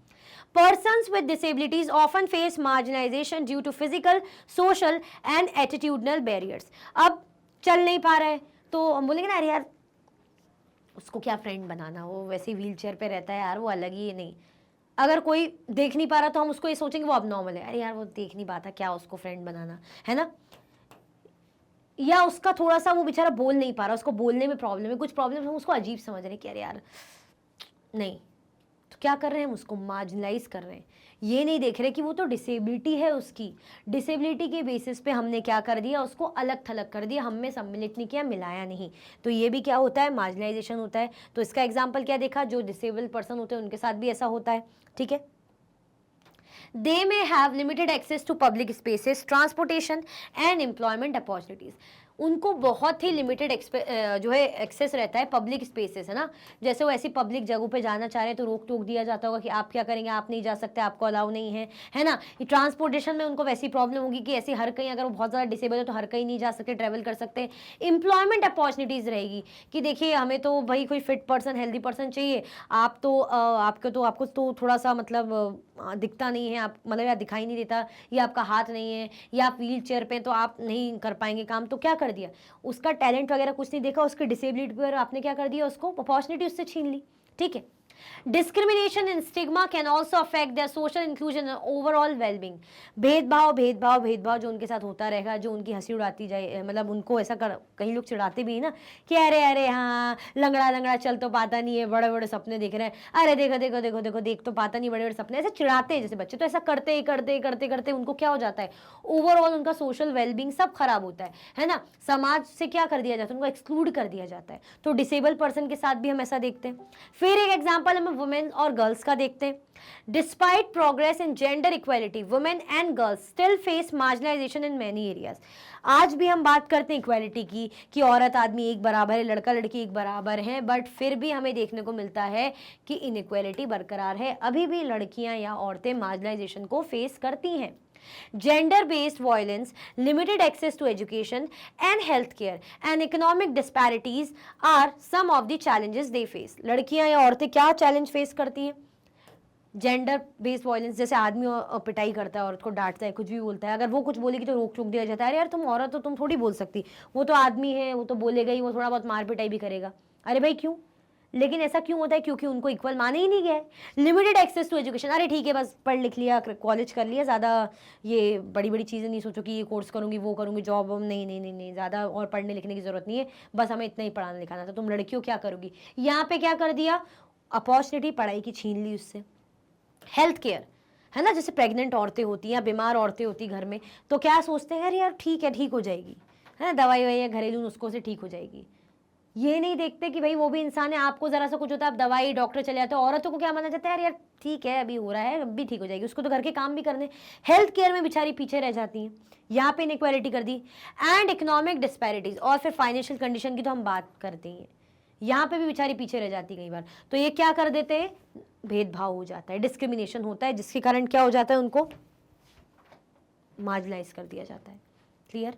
Persons with disabilities often face marginalization due to physical, social and attitudinal barriers. अब चल नहीं पा रहा है तो हम बोलेंगे ना, अरे यार उसको क्या फ्रेंड बनाना, वो वैसे व्हील चेयर पे रहता है यार, वो अलग ही है। नहीं, अगर कोई देख नहीं पा रहा तो हम उसको ये सोचेंगे वो अबनॉर्मल है, अरे यार वो देख नहीं पाता, क्या उसको फ्रेंड बनाना, है ना। या उसका थोड़ा सा वो बेचारा बोल नहीं पा रहा, उसको बोलने में प्रॉब्लम है, कुछ प्रॉब्लम, हम उसको अजीब समझ रहे हैं कि अरे यार नहीं, तो क्या कर रहे हैं, हम उसको मार्जिनलाइज कर रहे हैं। ये नहीं देख रहे कि वो तो डिसेबिलिटी है, उसकी डिसेबिलिटी के बेसिस पे हमने क्या कर दिया, उसको अलग थलग कर दिया, हमने सम्मिलित नहीं किया, मिलाया नहीं। तो ये भी क्या होता है, मार्जिनलाइजेशन होता है। तो इसका एग्जाम्पल क्या देखा, जो डिसेबल्ड पर्सन होते हैं उनके साथ भी ऐसा होता है, ठीक है। They may have limited access to public spaces, transportation and employment opportunities. उनको बहुत ही लिमिटेड जो है एक्सेस रहता है पब्लिक स्पेसेस, है ना। जैसे वो ऐसी पब्लिक जगहों पे जाना चाह रहे हैं तो रोक टोक दिया जाता होगा कि आप क्या करेंगे, आप नहीं जा सकते, आपको अलाउ नहीं है ना। ट्रांसपोर्टेशन में उनको वैसी प्रॉब्लम होगी कि ऐसी हर कहीं, अगर वो बहुत ज़्यादा डिसेबल है तो हर कहीं नहीं जा सकते, ट्रैवल कर सकते। एम्प्लॉयमेंट अपॉर्चुनिटीज़ रहेगी कि देखिए हमें तो भाई कोई फिट पर्सन, हेल्दी पर्सन चाहिए, आपको तो थोड़ा सा मतलब दिखता नहीं है, आप मतलब या दिखाई नहीं देता, या आपका हाथ नहीं है, या आप व्हील चेयर पे तो आप नहीं कर पाएंगे काम, तो क्या कर दिया, उसका टैलेंट वगैरह कुछ नहीं देखा, उसके डिसेबिलिटी पर आपने क्या कर दिया, उसको अपॉर्चुनिटी उससे छीन ली, ठीक है। Discrimination and stigma can also affect their social inclusion and overall wellbeing. भेदभाव जो उनके साथ होता रहेगा, जो उनकी हंसी उड़ाती जाए, मतलब उनको ऐसा कई लोग चिढ़ाते भी है ना कि अरे हाँ लंगड़ा चल तो पाता नहीं है, बड़े बड़े सपने देख रहे हैं, अरे देखो देख तो पाता नहीं, बड़े बड़े सपने, ऐसे चिढ़ाते हैं जैसे बच्चे। तो ऐसा करते उनको क्या हो जाता है, ओवरऑल उनका सोशल वेलबींग सब खराब होता है ना। समाज से क्या कर दिया जाता है, उनको एक्सक्लूड कर दिया जाता है। तो डिसेबल पर्सन के साथ भी हम ऐसा देखते हैं। फिर एक एग्जाम्पल हम वुमेन और गर्ल्स का देखते हैं। Despite progress in gender equality, women and girls still face marginalisation in many areas. आज भी हम बात करते हैं इक्वालिटी की कि औरत आदमी एक बराबर है, लड़का लड़की एक बराबर है, बट फिर भी हमें देखने को मिलता है कि इनइक्वालिटी बरकरार है, अभी भी लड़कियां या औरतें मार्जिनाइजेशन को फेस करती हैं। Gender-based violence, limited access to education and healthcare, and economic disparities are some of the challenges they face. लड़कियां या औरतें क्या चैलेंज फेस करती हैं? जेंडर बेस्ड वायलेंस, जैसे आदमी पिटाई करता है, औरत को डांटता है, कुछ भी बोलता है, अगर वो कुछ बोलेगी तो रोक टोक दिया जाता है, अरे यार तुम औरत हो, तुम थोड़ी बोल सकती, वो तो आदमी है, वो तो बोलेगा ही, वो थोड़ा बहुत मार पिटाई भी करेगा। अरे भाई क्यों? लेकिन ऐसा क्यों होता है? क्योंकि उनको इक्वल माने ही नहीं गया है। लिमिटेड एक्सेस टू एजुकेशन, अरे ठीक है बस पढ़ लिख लिया, कॉलेज कर लिया, ज़्यादा ये बड़ी बड़ी चीज़ें नहीं सोचो कि ये कोर्स करूँगी, वो करूँगी, जॉब, नहीं, ज़्यादा और पढ़ने लिखने की ज़रूरत नहीं है, बस हमें इतना ही पढ़ाना लिखाना था। तुम लड़कियों क्या करोगी? यहाँ पे क्या कर दिया, अपॉर्चुनिटी पढ़ाई की छीन ली उससे। हेल्थ केयर, है ना, जैसे प्रेग्नेंट औरतें होती हैं या बीमार औरतें होती घर में, तो क्या सोचते हैं, अरे यार ठीक है, ठीक हो जाएगी, है ना, दवाई ववाई या घरेलू नुस्खों से ठीक हो जाएगी। ये नहीं देखते कि भाई वो भी इंसान है, आपको जरा सा कुछ होता है आप दवाई डॉक्टर चले जाते हो। औरतों को क्या माना जाता है, यार ठीक है अभी हो रहा है, अभी ठीक हो जाएगी, उसको तो घर के काम भी करने। हेल्थ केयर में बेचारी पीछे रह जाती हैं, यहाँ पे इनइक्वालिटी कर दी। एंड इकोनॉमिक डिस्पैरिटीज, और फिर फाइनेंशियल कंडीशन की तो हम बात करते हैं, यहाँ पे भी बेचारी पीछे रह जाती कई बार। तो ये क्या कर देते हैं, भेदभाव हो जाता है, डिस्क्रिमिनेशन होता है, जिसके कारण क्या हो जाता है, उनको मार्जिनलाइज कर दिया जाता है। Clear?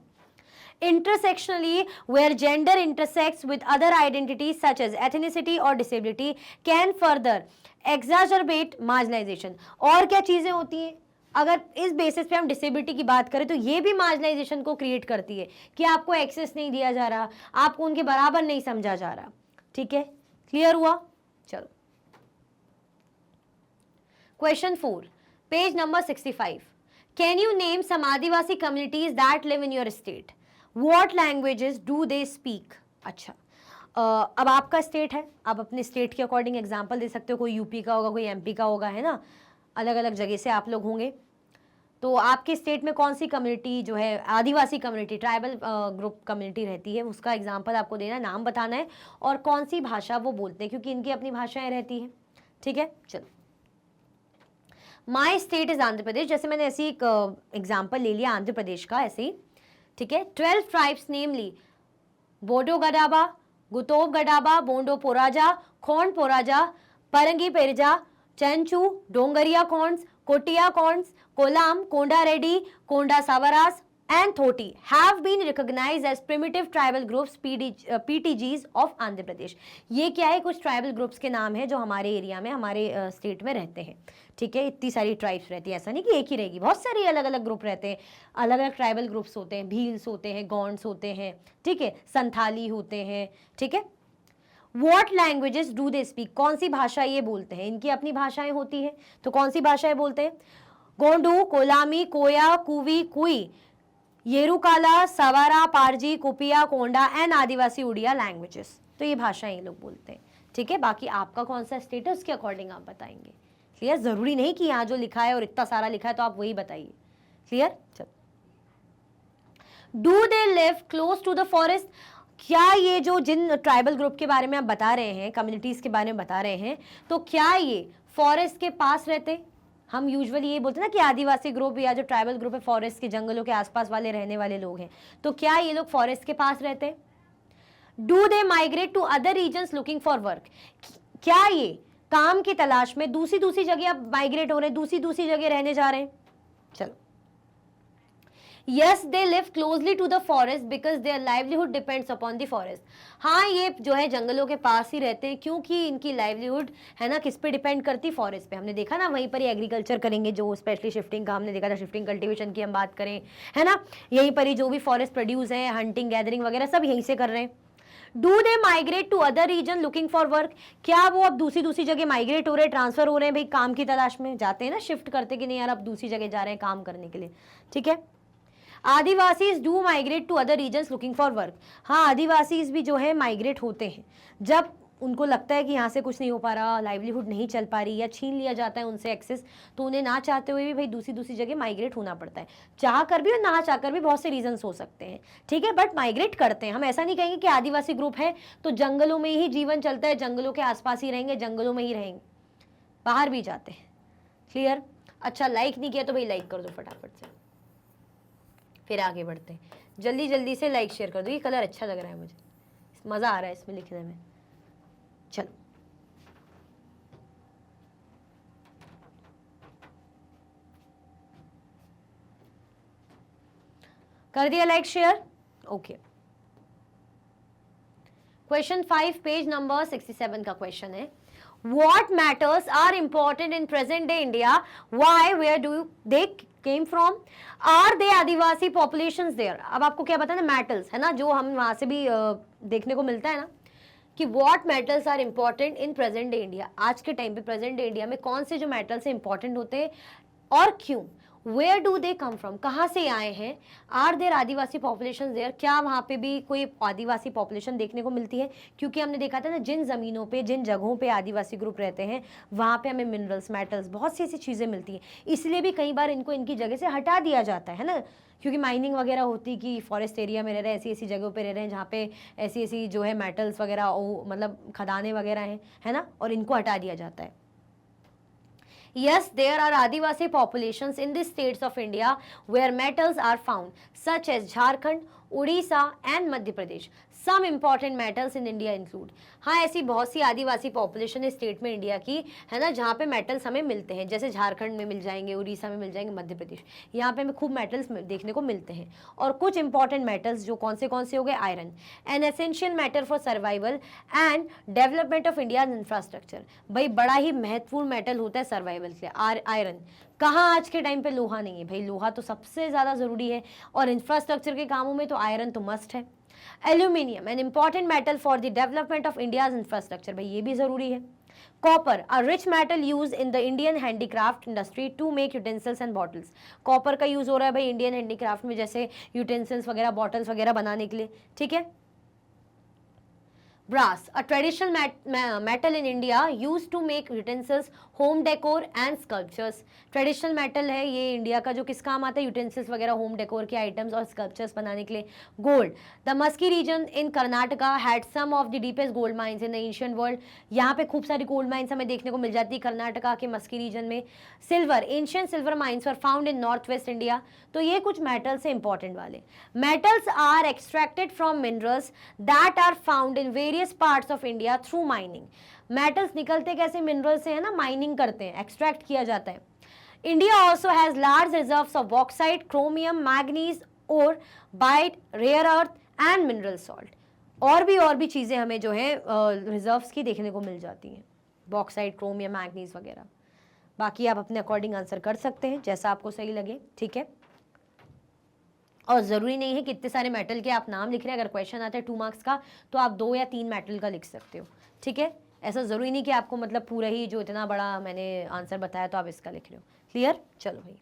Intersectionally, where gender intersects with other identities such as ethnicity or disability, can further exacerbate marginalization. और क्या चीजें होती हैं, अगर इस बेसिस पे हम डिसेबिलिटी की बात करें तो ये भी मार्जिनाइजेशन को क्रिएट करती है कि आपको एक्सेस नहीं दिया जा रहा, आपको उनके बराबर नहीं समझा जा रहा। ठीक है, क्लियर हुआ? चलो question 4, page number 65. Can you name some Adivasi communities that live in your state? What languages do they speak? अच्छा, अब आपका स्टेट है, आप अपने स्टेट के अकॉर्डिंग एग्जाम्पल दे सकते हो, कोई यूपी का होगा, कोई एमपी का होगा, है ना, अलग अलग जगह से आप लोग होंगे। तो आपके स्टेट में कौन सी कम्युनिटी जो है आदिवासी कम्युनिटी, ट्राइबल ग्रुप कम्युनिटी रहती है, उसका एग्जाम्पल आपको देना है, नाम बताना है और कौन सी भाषा वो बोलते हैं, क्योंकि इनकी अपनी भाषाएं रहती हैं। ठीक है, चलो, my state is Andhra Pradesh, जैसे मैंने ऐसी एक एग्जाम्पल ले लिया आंध्र प्रदेश का, ऐसे ही। ठीक है, 12 tribes namely Bodo Gadaba, Gutob Gadaba, Bondo Poraja, Khond Poraja, Parangi Perja, Chenchu, Dongria Khonds, Kotia Khonds, Kolam, Konda Reddi, Konda Savaras and Thoti have been recognized as primitive tribal groups, PTGs of Andhra Pradesh. ये क्या है, कुछ ट्राइबल ग्रुप्स के नाम है जो हमारे एरिया में, हमारे स्टेट में रहते हैं। ठीक है, इतनी सारी ट्राइब्स रहती है, ऐसा नहीं कि एक ही रहेगी, बहुत सारी अलग अलग ग्रुप रहते हैं, अलग अलग ट्राइबल ग्रुप्स होते हैं, भील्स होते हैं, गौंड्स होते हैं, ठीक है, संथाली होते हैं। ठीक है, What languages do they speak? कौन सी भाषा ये बोलते हैं, इनकी अपनी भाषाएं होती हैं, तो कौन सी भाषाएं बोलते हैं? गोंडू, कोलामी, कोया, कुवी, कुई, येरुकाला, सवारा, पारजी, कुपिया, कोंडा एंड आदिवासी उड़िया लैंग्वेजेस। तो ये भाषाएं ये लोग बोलते हैं। ठीक है, बाकी आपका कौन सा स्टेट है उसके अकॉर्डिंग आप बताएंगे। क्लियर? जरूरी नहीं कि यहाँ जो लिखा है और इतना सारा लिखा है तो आप वही बताइए। क्लियर? चलो, do they live close to the forest? क्या ये जो जिन ट्राइबल ग्रुप के बारे में आप बता रहे हैं, कम्युनिटीज के बारे में बता रहे हैं, तो क्या ये फॉरेस्ट के पास रहते? हम यूजुअली ये बोलते हैं ना कि आदिवासी ग्रुप या जो ट्राइबल ग्रुप है फॉरेस्ट के जंगलों के आसपास वाले रहने वाले लोग हैं, तो क्या ये लोग फॉरेस्ट के पास रहते हैं? Do they migrate to other regions looking for work, क्या ये काम की तलाश में दूसरी दूसरी जगह अब माइग्रेट हो रहे हैं, दूसरी दूसरी जगह रहने जा रहे हैं? चलो, yes they live closely to the forest because their livelihood depends upon the forest. हाँ, ये जो है जंगलों के पास ही रहते हैं क्योंकि इनकी लाइवलीहुड है ना किस पे डिपेंड करती? फॉरेस्ट पे। हमने देखा ना वहीं पर ही एग्रीकल्चर करेंगे, जो स्पेशली शिफ्टिंग का हमने देखा था, शिफ्टिंग कल्टीवेशन की हम बात करें, है ना, यहीं पर ही जो भी फॉरेस्ट प्रोड्यूस है, हंटिंग गैदरिंग वगैरह सब यहीं से कर रहे हैं। Do they migrate to other region looking for work, क्या वो अब दूसरी दूसरी जगह माइग्रेट हो रहे हैं, ट्रांसफर हो रहे हैं भाई, काम की तलाश में जाते हैं ना, शिफ्ट करते कि नहीं यार अब दूसरी जगह जा रहे हैं काम करने के लिए, ठीक है। Adivasis do migrate to other regions looking for work, हाँ आदिवासीज भी जो है माइग्रेट होते हैं जब उनको लगता है कि यहाँ से कुछ नहीं हो पा रहा, लाइवलीहुड नहीं चल पा रही या छीन लिया जाता है उनसे एक्सेस, तो उन्हें ना चाहते हुए भी भाई दूसरी दूसरी जगह माइग्रेट होना पड़ता है, चाह कर भी और ना चाह कर भी, बहुत से रीजंस हो सकते हैं, ठीक है, बट माइग्रेट करते हैं। हम ऐसा नहीं कहेंगे कि आदिवासी ग्रुप है तो जंगलों में ही जीवन चलता है, जंगलों के आसपास ही रहेंगे, जंगलों में ही रहेंगे, बाहर भी जाते हैं। क्लियर? अच्छा, लाइक नहीं किया तो भाई लाइक कर दो फटाफट से, फिर आगे बढ़ते हैं। जल्दी जल्दी से लाइक शेयर कर दो, ये कलर अच्छा लग रहा है मुझे, मज़ा आ रहा है इसमें लिखने में। चलो, कर दिया like share? Okay. Question 5 page number 67 का क्वेश्चन है, What matters are important in present day India? Why? Where do they came from? Are they Adivasi populations there? अब आपको क्या बताना, मैटल्स है ना, जो हम वहां से भी देखने को मिलता है ना कि what metals are important in present day India, आज के टाइम पे प्रेजेंट डे इंडिया में कौन से जो मेटल्स इंपॉर्टेंट होते हैं और क्यों? Where do they come from, कहाँ से आए हैं? Are there Adivasi population there, क्या वहाँ पे भी कोई आदिवासी पॉपुलेशन देखने को मिलती है? क्योंकि हमने देखा था ना, जिन ज़मीनों पे, जिन जगहों पे आदिवासी ग्रुप रहते हैं वहाँ पे हमें मिनरल्स, मेटल्स, बहुत सी ऐसी चीज़ें मिलती हैं, इसलिए भी कई बार इनको इनकी जगह से हटा दिया जाता है ना, क्योंकि माइनिंग वगैरह होती कि फॉरेस्ट एरिया में रह रहे हैं, ऐसी ऐसी जगहों पे रह रहे हैं जहाँ पे ऐसी ऐसी जो है मेटल्स वगैरह, मतलब खदानें वगैरह हैं, है ना, और इनको हटा दिया जाता है। Yes, there are Adivasi populations in the states of India where metals are found, such as Jharkhand, Odisha and Madhya Pradesh. Some important metals in India include, हाँ ऐसी बहुत सी आदिवासी पॉपुलेशन है स्टेट में इंडिया की, है ना, जहाँ पे मेटल्स हमें मिलते हैं, जैसे झारखंड में मिल जाएंगे, उड़ीसा में मिल जाएंगे, मध्य प्रदेश, यहाँ पे हमें खूब मेटल्स देखने को मिलते हैं। और कुछ इंपॉर्टेंट मेटल्स जो कौन से हो गए? Iron, an essential matter for survival and development of India infrastructure, भाई बड़ा ही महत्वपूर्ण मेटल होता है सर्वाइवल के लिए। आयरन कहाँ आज के टाइम पे लोहा नहीं है, भाई लोहा तो सबसे ज़्यादा ज़रूरी है और इंफ्रास्ट्रक्चर के कामों में तो आयरन तो मस्ट है। Aluminium, an important metal for the development of India's infrastructure, भाई ये भी ज़रूरी है। Copper, a rich metal use in the Indian handicraft industry to make utensils and bottles, copper का यूज़ हो रहा है भाई इंडियन हैंडीक्राफ्ट में, जैसे यूटेंसिल्स वगैरह, बॉटल्स वगैरह बनाने के लिए, ठीक है। Brass, a traditional metal in India used to make utensils, home decor and sculptures. Traditional metal है ये इंडिया का, जो किस काम आता है? यूटेंसिल्स वगैरह, होम डेकोर के आइटम्स और स्कल्पचर्स बनाने के लिए। Gold, the Maski region in Karnataka had some of the deepest gold mines in the ancient world, यहाँ पे खूब सारी गोल्ड माइंस हमें देखने को मिल जाती है कर्नाटका के मस्की रीजन में। Silver, ancient silver mines were found in north west India, तो ये कुछ मेटल्स है इंपॉर्टेंट वाले। Metals are extracted from minerals that are found in various parts of India through mining, metals निकलते कैसे? मिनरल से, है ना, माइनिंग करते हैं, एक्सट्रैक्ट किया जाता है। India also has large reserves of bauxite, chromium, manganese और bite, rare earth and mineral salt, और भी चीज़ें हमें जो है रिजर्व्स की देखने को मिल जाती हैं, बॉक्साइट, क्रोमियम, मैग्नीज वगैरह। बाकी आप अपने अकॉर्डिंग आंसर कर सकते हैं जैसा आपको सही लगे, ठीक है। और ज़रूरी नहीं है कि इतने सारे मेटल के आप नाम लिख रहे हैं, अगर क्वेश्चन आता है 2 मार्क्स का तो आप 2 या 3 मेटल का लिख सकते हो, ठीक है। ऐसा ज़रूरी नहीं कि आपको मतलब पूरा ही जो इतना बड़ा मैंने आंसर बताया तो आप इसका लिख रहे हो। क्लियर? चलो भाई,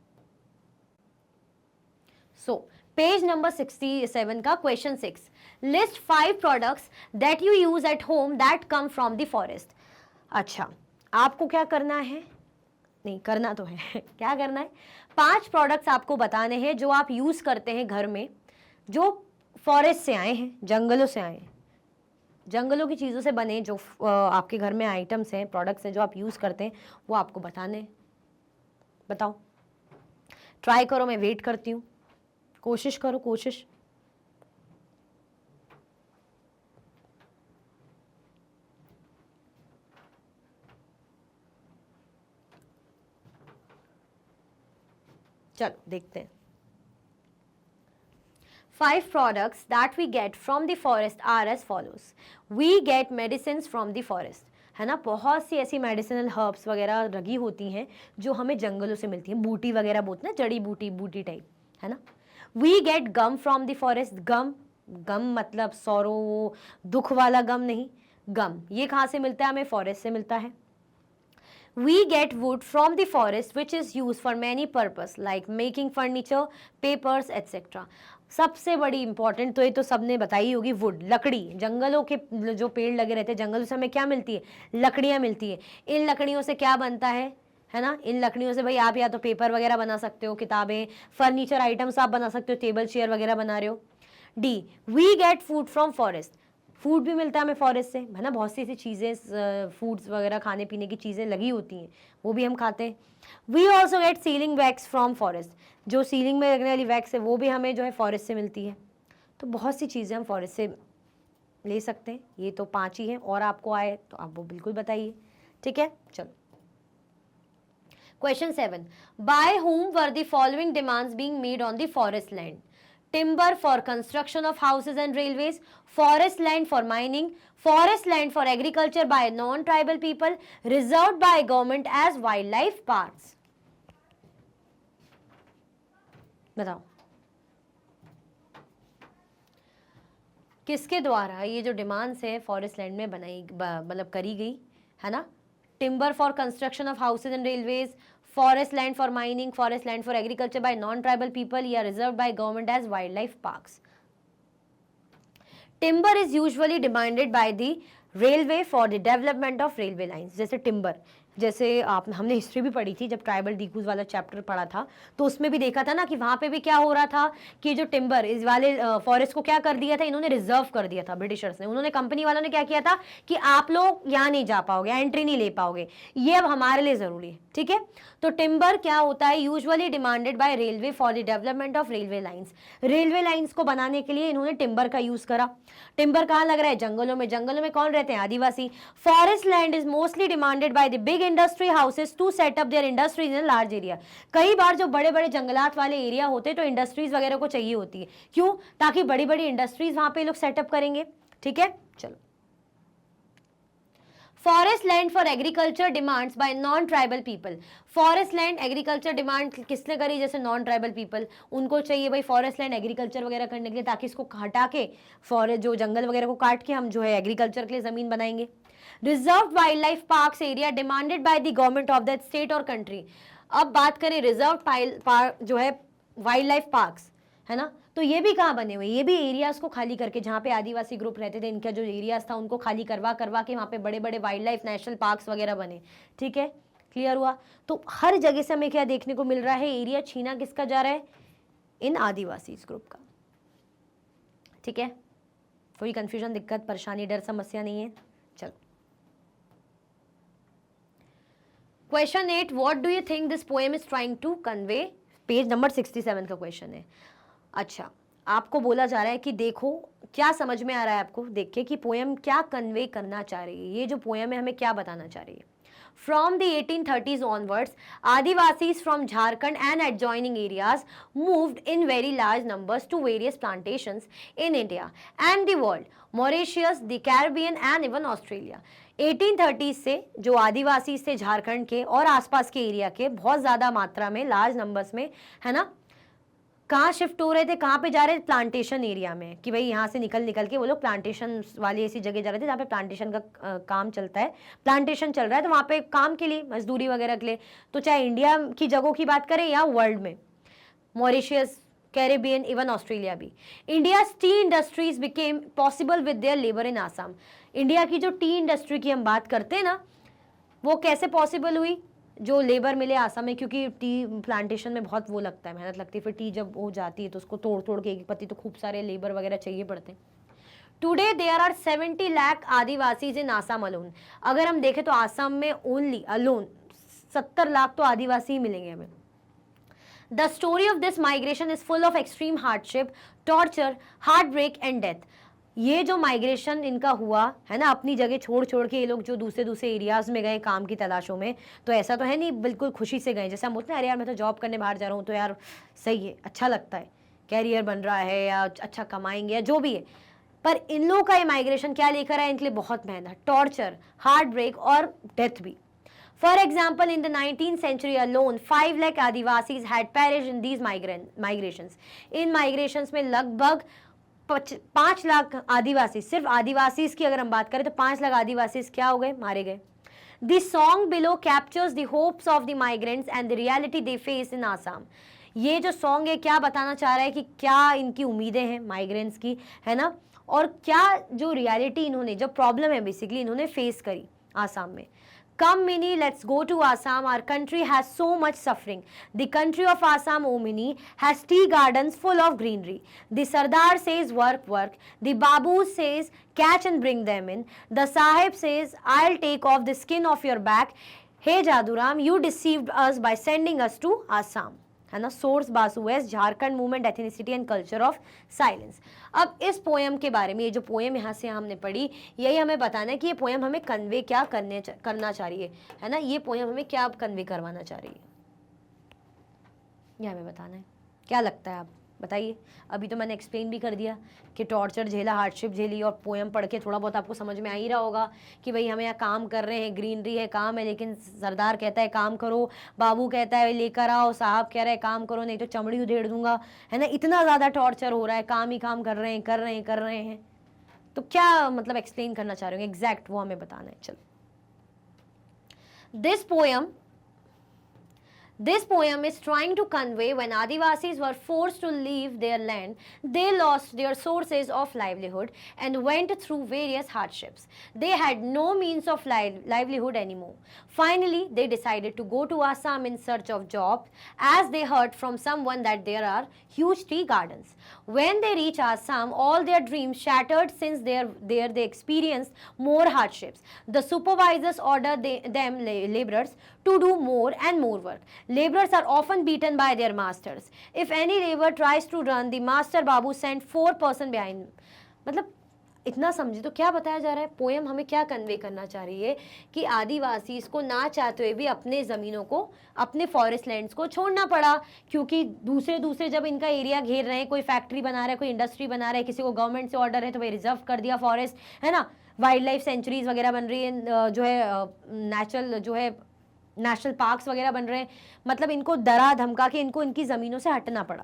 सो पेज नंबर 67 का question 6, list 5 products that you use at home that come from the forest. अच्छा, आपको क्या करना है? नहीं करना तो है क्या करना है? 5 प्रोडक्ट्स आपको बताने हैं जो आप यूज करते हैं घर में, जो फॉरेस्ट से आए हैं, जंगलों से आए हैं, जंगलों की चीज़ों से बने जो आपके घर में आइटम्स हैं, प्रोडक्ट्स हैं जो आप यूज करते हैं, वो आपको बताने हैं। बताओ, ट्राई करो, मैं वेट करती हूँ, कोशिश करो, कोशिश। चलो देखते हैं। 5 products that we get from the forest are as follows. We get medicines from the forest, है ना। बहुत सी ऐसी मेडिसिनल हर्ब्स वगैरह लगी होती हैं जो हमें जंगलों से मिलती हैं, बूटी वगैरह बोलते हैं, जड़ी बूटी, बूटी टाइप, है ना। We get gum from the forest. Gum, गम मतलब सौरो, दुख वाला गम नहीं, गम ये कहाँ से मिलता है हमें, फॉरेस्ट से मिलता है। We get wood from the forest which is used for many purpose like making furniture, papers, etc. सबसे बड़ी इंपॉर्टेंट तो ये तो सबने बताई होगी, वुड, लकड़ी। जंगलों के जो पेड़ लगे रहते हैं, जंगलों से हमें क्या मिलती है, लकड़ियाँ मिलती है। इन लकड़ियों से क्या बनता है ना। इन लकड़ियों से भाई आप या तो पेपर वगैरह बना सकते हो, किताबें, फर्नीचर आइटम्स आप बना सकते हो, टेबल चेयर वगैरह बना रहे हो। D, we get food from forest. Food भी मिलता है हमें फॉरेस्ट से, है ना। बहुत सी ऐसी चीज़ें, फूड्स वगैरह, खाने पीने की चीज़ें लगी होती हैं, वो भी हम खाते हैं। We also get sealing wax from forest. जो सीलिंग में लगने वाली वैक्स है वो भी हमें जो है फॉरेस्ट से मिलती है। तो बहुत सी चीज़ें हम फॉरेस्ट से ले सकते हैं। ये तो 5 ही हैं, और आपको आए तो आप वो बिल्कुल बताइए, ठीक है। चलो question 7, by whom were the following demands being made on the forest land? Timber for construction of houses and railways, forest land for mining, forest land for agriculture by non-tribal people, reserved by government as wildlife parks. बताओ किसके द्वारा ये जो demands है forest land में बनाई, मतलब करी गई, है ना। Timber for construction of houses and railways, forest land for mining, forest land for agriculture by non-tribal people, या reserved by government as wildlife parks. Timber is usually demanded by the railway for the development of railway lines. जैसे timber, जैसे हमने history भी पढ़ी थी जब tribal डीकूज वाला chapter पढ़ा था, तो उसमें भी देखा था ना कि वहाँ पे भी क्या हो रहा था कि जो टिम्बर इस वाले फॉरेस्ट को क्या कर दिया था, इन्होंने रिजर्व कर दिया था ब्रिटिशर्स ने। उन्होंने, कंपनी वालों ने क्या किया था कि आप लोग यहाँ नहीं जा पाओगे, एंट्री नहीं ले पाओगे, ये अब हमारे लिए ज़रूरी है, ठीक है। तो टिम्बर क्या होता है, usually demanded by railway for the development of railway lines. Railway lines को बनाने के लिए इन्होंने टिम्बर का यूज़ करा। टिम्बर कहाँ लग रहा है, जंगलों में। जंगलों में कौन रहते हैं, आदिवासी। Forest land is mostly demanded by the big industry houses to set up their industries in large area. कई बार जो बड़े बड़े जंगलात वाले एरिया होते हैं तो इंडस्ट्रीज वगैरह को चाहिए होती है, क्यों, ताकि बड़ी बड़ी इंडस्ट्रीज वहां पे लोग सेटअप करेंगे, ठीक है। चलो, forest land for agriculture demands bye non tribal people. Forest land agriculture demand किसने करी, जैसे नॉन ट्राइबल पीपल, उनको चाहिए भाई फॉरेस्ट लैंड एग्रीकल्चर वगैरह करने के लिए, ताकि इसको हटा के फॉरेस्ट जो जंगल वगैरह को काट के हम जो है एग्रीकल्चर के लिए जमीन बनाएंगे। Reserve wild life parks area demanded by the government of that state और कंट्री। अब बात करें रिजर्व पार्क जो है वाइल्ड लाइफ पार्क्स, है ना, तो ये भी कहाँ बने हुए, ये भी एरियाज को खाली करके, जहाँ पे आदिवासी ग्रुप रहते थे, इनका जो एरियाज था उनको खाली करवा के वहाँ पे बड़े बड़े वाइल्ड लाइफ नेशनल पार्क्स वगैरह बने, ठीक है। क्लियर हुआ। तो हर जगह से हमें क्या देखने को मिल रहा है, एरिया छीना किसका जा रहा है, इन आदिवासी ग्रुप का, ठीक है। कोई कंफ्यूजन, दिक्कत, परेशानी, डर, समस्या नहीं है। चलो question 8, what do you think this poem is trying to convey. Page number 67 का क्वेश्चन है। अच्छा, आपको बोला जा रहा है कि देखो क्या समझ में आ रहा है आपको देख के कि पोएम क्या कन्वे करना चाह रही है, ये जो पोएम है हमें क्या बताना चाह रही है। From the 1830s onwards, Adivasis from Jharkhand and adjoining areas moved in very large numbers to various plantations in India and the world, Mauritius, the Caribbean and even Australia. 1830s से जो आदिवासी थे झारखंड के और आसपास के एरिया के बहुत ज़्यादा मात्रा में, लार्ज नंबर्स में, है ना, कहाँ शिफ्ट हो रहे थे, कहाँ पे जा रहे थे, प्लांटेशन एरिया में, कि भाई यहाँ से निकल के वो लोग प्लांटेशन वाली ऐसी जगह जा रहे थे जहाँ पे प्लांटेशन का काम चलता है, प्लांटेशन चल रहा है, तो वहाँ पे काम के लिए, मजदूरी वगैरह के लिए। तो चाहे इंडिया की जगहों की बात करें या वर्ल्ड में, मॉरिशियस, कैरेबियन, इवन ऑस्ट्रेलिया भी। India T industries became possible with their labour in Assam. India की जो टी इंडस्ट्री की हम बात करते हैं ना, वो कैसे पॉसिबल हुई, जो लेबर मिले आसाम में, क्योंकि टी प्लांटेशन में बहुत वो लगता है, मेहनत लगती है, फिर टी जब हो जाती है तो उसको तोड़ के एक पत्ती, तो खूब सारे लेबर वगैरह चाहिए पड़ते हैं। Today there are 70 lakh Adivasis in Assam alone. अगर हम देखें तो आसाम में ओनली अलोन 70 लाख तो आदिवासी ही मिलेंगे हमें। The story of this migration is full of extreme hardship, torture, heartbreak and death. ये जो माइग्रेशन इनका हुआ है ना, अपनी जगह छोड़ छोड़ के ये लोग जो दूसरे दूसरे एरियाज में गए काम की तलाशों में, तो ऐसा तो है नहीं बिल्कुल खुशी से गए। जैसे हम बोलते हैं अरे यार मैं तो जॉब करने बाहर जा रहा हूँ, तो यार सही है, अच्छा लगता है, कैरियर बन रहा है या अच्छा कमाएंगे या जो भी है। पर इन लोगों का ये माइग्रेशन क्या लेकर आया, इनके लिए बहुत मेहनत, टॉर्चर, हार्ट ब्रेक और डेथ भी। For example, in the 19th century alone, 5 lakh Adivasis had perished in these migrations. In migrations में लगभग 5 लाख आदिवासी, सिर्फ आदिवासीज की अगर हम बात करें तो 5 लाख आदिवासीज क्या हो गए, मारे गए। The song below captures the hopes of the migrants and the reality they face in Assam. ये जो सॉन्ग है क्या बताना चाह रहा है कि क्या इनकी उम्मीदें हैं माइग्रेंट्स की, है ना, और क्या जो रियलिटी इन्होंने, जो प्रॉब्लम है बेसिकली इन्होंने फेस करी आसाम में। Come Mini, let's go to Assam. Our country has so much suffering. The country of Assam, O Mini, has tea gardens full of greenery. The Sardar says work, work. The Babu says catch and bring them in. The Sahib says I'll take off the skin of your back. Hey Jaduram, you deceived us by sending us to Assam. है ना, source Basu west, Jharkhand movement, ethnicity and culture of silence. अब इस poem के बारे में, ये जो poem यहाँ से हमने पढ़ी, यही हमें बताना है कि ये पोएम हमें कन्वे क्या करना चाह रही है ना, ये पोएम हमें क्या कन्वे करवाना चाह रही है, ये हमें बताना है। क्या लगता है आप बताइए। अभी तो मैंने एक्सप्लेन भी कर दिया कि टॉर्चर झेला, हार्डशिप झेली, और पोएम पढ़ के थोड़ा बहुत आपको समझ में आ ही रहा होगा कि भाई हमें यहाँ काम कर रहे हैं, ग्रीनरी है, काम है, लेकिन सरदार कहता है काम करो, बाबू कहता है लेकर आओ, साहब कह रहे हैं काम करो नहीं तो चमड़ी उधेड़ दूंगा, है ना, इतना ज़्यादा टॉर्चर हो रहा है, काम ही काम कर रहे हैं, कर रहे हैं, कर रहे हैं। तो क्या मतलब एक्सप्लेन करना चाह रहे हो एग्जैक्ट, वो हमें बताना है। चलो, This poem is trying to convey when Adivasis were forced to leave their land, they lost their sources of livelihood and went through various hardships. They had no means of livelihood anymore. Finally, they decided to go to Assam in search of jobs, as they heard from someone that there are huge tea gardens. When they reached Assam, all their dreams shattered since there they experienced more hardships. The supervisors ordered them laborers to do more and more work. Laborers are often beaten by their masters. If any laborer tries to run, the master Babu sent 4% behind. मतलब इतना समझे तो क्या बताया जा रहा है, poem हमें क्या कन्वे करना चाह रही है कि आदिवासी इसको ना चाहते हुए भी अपने ज़मीनों को, अपने फॉरेस्ट लैंड्स को छोड़ना पड़ा, क्योंकि दूसरे जब इनका एरिया घेर रहे हैं, कोई फैक्ट्री बना रहा है, कोई इंडस्ट्री बना रहा है, किसी को गवर्नमेंट से ऑर्डर है तो भाई रिजर्व कर दिया फॉरेस्ट, है ना, वाइल्ड लाइफ सेंचुरीज वगैरह बन रही है, जो है नेचुरल जो है नेशनल पार्क्स वगैरह बन रहे हैं, मतलब इनको डरा धमका के इनको इनकी ज़मीनों से हटना पड़ा।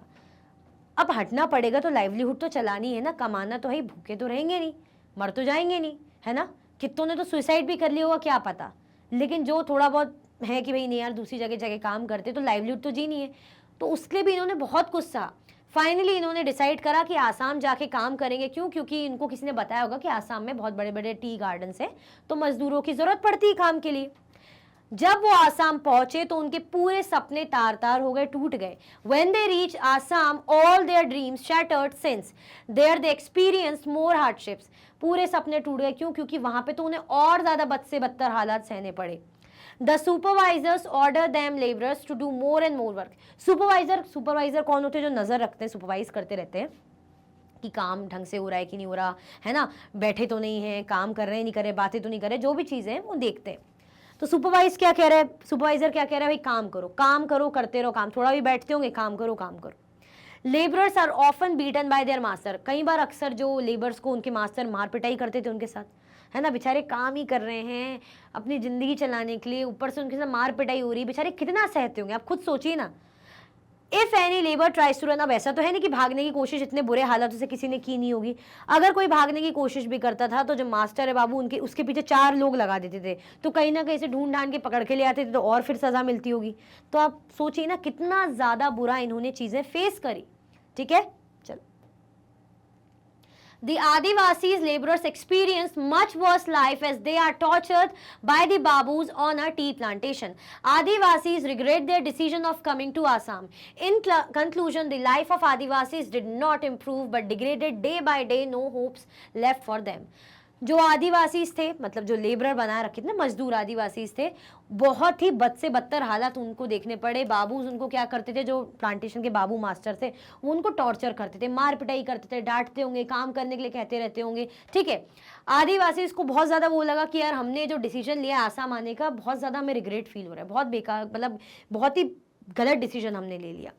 अब हटना पड़ेगा तो लाइवलीहुड तो चलानी है ना, कमाना तो है, भूखे तो रहेंगे नहीं, मर तो जाएंगे नहीं, है ना, कितनों ने तो सुसाइड भी कर लिया होगा क्या पता, लेकिन जो थोड़ा बहुत है कि भाई नहीं यार दूसरी जगह काम करते तो लाइवलीहुड तो जीनी है, तो उसके लिए भी इन्होंने बहुत कुछ सहा। फाइनली इन्होंने डिसाइड करा कि आसाम जाके काम करेंगे। क्यों? क्योंकि इनको किसी ने बताया होगा कि आसाम में बहुत बड़े बड़े टी गार्डन्स हैं, तो मजदूरों की ज़रूरत पड़ती है काम के लिए। जब वो आसाम पहुंचे तो उनके पूरे सपने तार तार हो गए, टूट गए। When they reached Assam, all their dreams shattered since there they experienced more hardships. पूरे सपने टूट गए। क्यों? क्योंकि वहां पे तो उन्हें और ज्यादा बद से बदतर हालात सहने पड़े। The supervisors ordered them laborers to do more and more work. Supervisor कौन होते हैं? जो नजर रखते हैं, सुपरवाइज करते रहते हैं कि काम ढंग से हो रहा है कि नहीं हो रहा, है ना, बैठे तो नहीं है, काम कर रहे हैं नहीं कर रहे, बातें तो नहीं कर रहे, जो भी चीजें हैं वो देखते हैं। तो सुपरवाइजर क्या कह रहा है, भाई काम करो, करते रहो काम, थोड़ा भी बैठते होंगे, काम करो। Labourers are often beaten by their master. कई बार अक्सर जो लेबर्स को उनके मास्टर मार पिटाई करते थे उनके साथ, है ना, बेचारे काम ही कर रहे हैं अपनी जिंदगी चलाने के लिए, ऊपर से उनके साथ मार पिटाई हो रही है, बेचारे कितना सहते होंगे, आप खुद सोचिए ना। If any labour tries to run, अब ऐसा तो है नहीं कि भागने की कोशिश इतने बुरे हालातों से किसी ने की नहीं होगी। अगर कोई भागने की कोशिश भी करता था तो जो मास्टर है बाबू उनके उसके पीछे 4 लोग लगा देते थे, तो कहीं ना कहीं से ढूंढ ढांड के पकड़ के ले आते थे, तो और फिर सजा मिलती होगी। तो आप सोचिए ना कितना ज्यादा बुरा इन्होंने चीजें फेस करी। ठीक है, चलो। The Adivasis laborers experienced much worse life as they are tortured by the Babus on a tea plantation. Adivasis regret their decision of coming to Assam. In conclusion, the life of Adivasis did not improve but degraded day by day, no hopes left for them. जो आदिवासी थे, मतलब जो labourer बना रखे थे ना, मजदूर आदिवासी थे, बहुत ही बद से बदतर हालात उनको देखने पड़े। बाबू उनको क्या करते थे, जो प्लांटेशन के बाबू मास्टर थे, वो उनको टॉर्चर करते थे, मार पिटाई करते थे, डांटते होंगे, काम करने के लिए कहते रहते होंगे, ठीक है। आदिवासी इसको बहुत ज़्यादा वो लगा कि यार हमने जो डिसीजन लिया आसाम आने का, बहुत ज़्यादा हमें रिग्रेट फील हो रहा है, बहुत बेकार, मतलब बहुत ही गलत डिसीजन हमने ले लिया।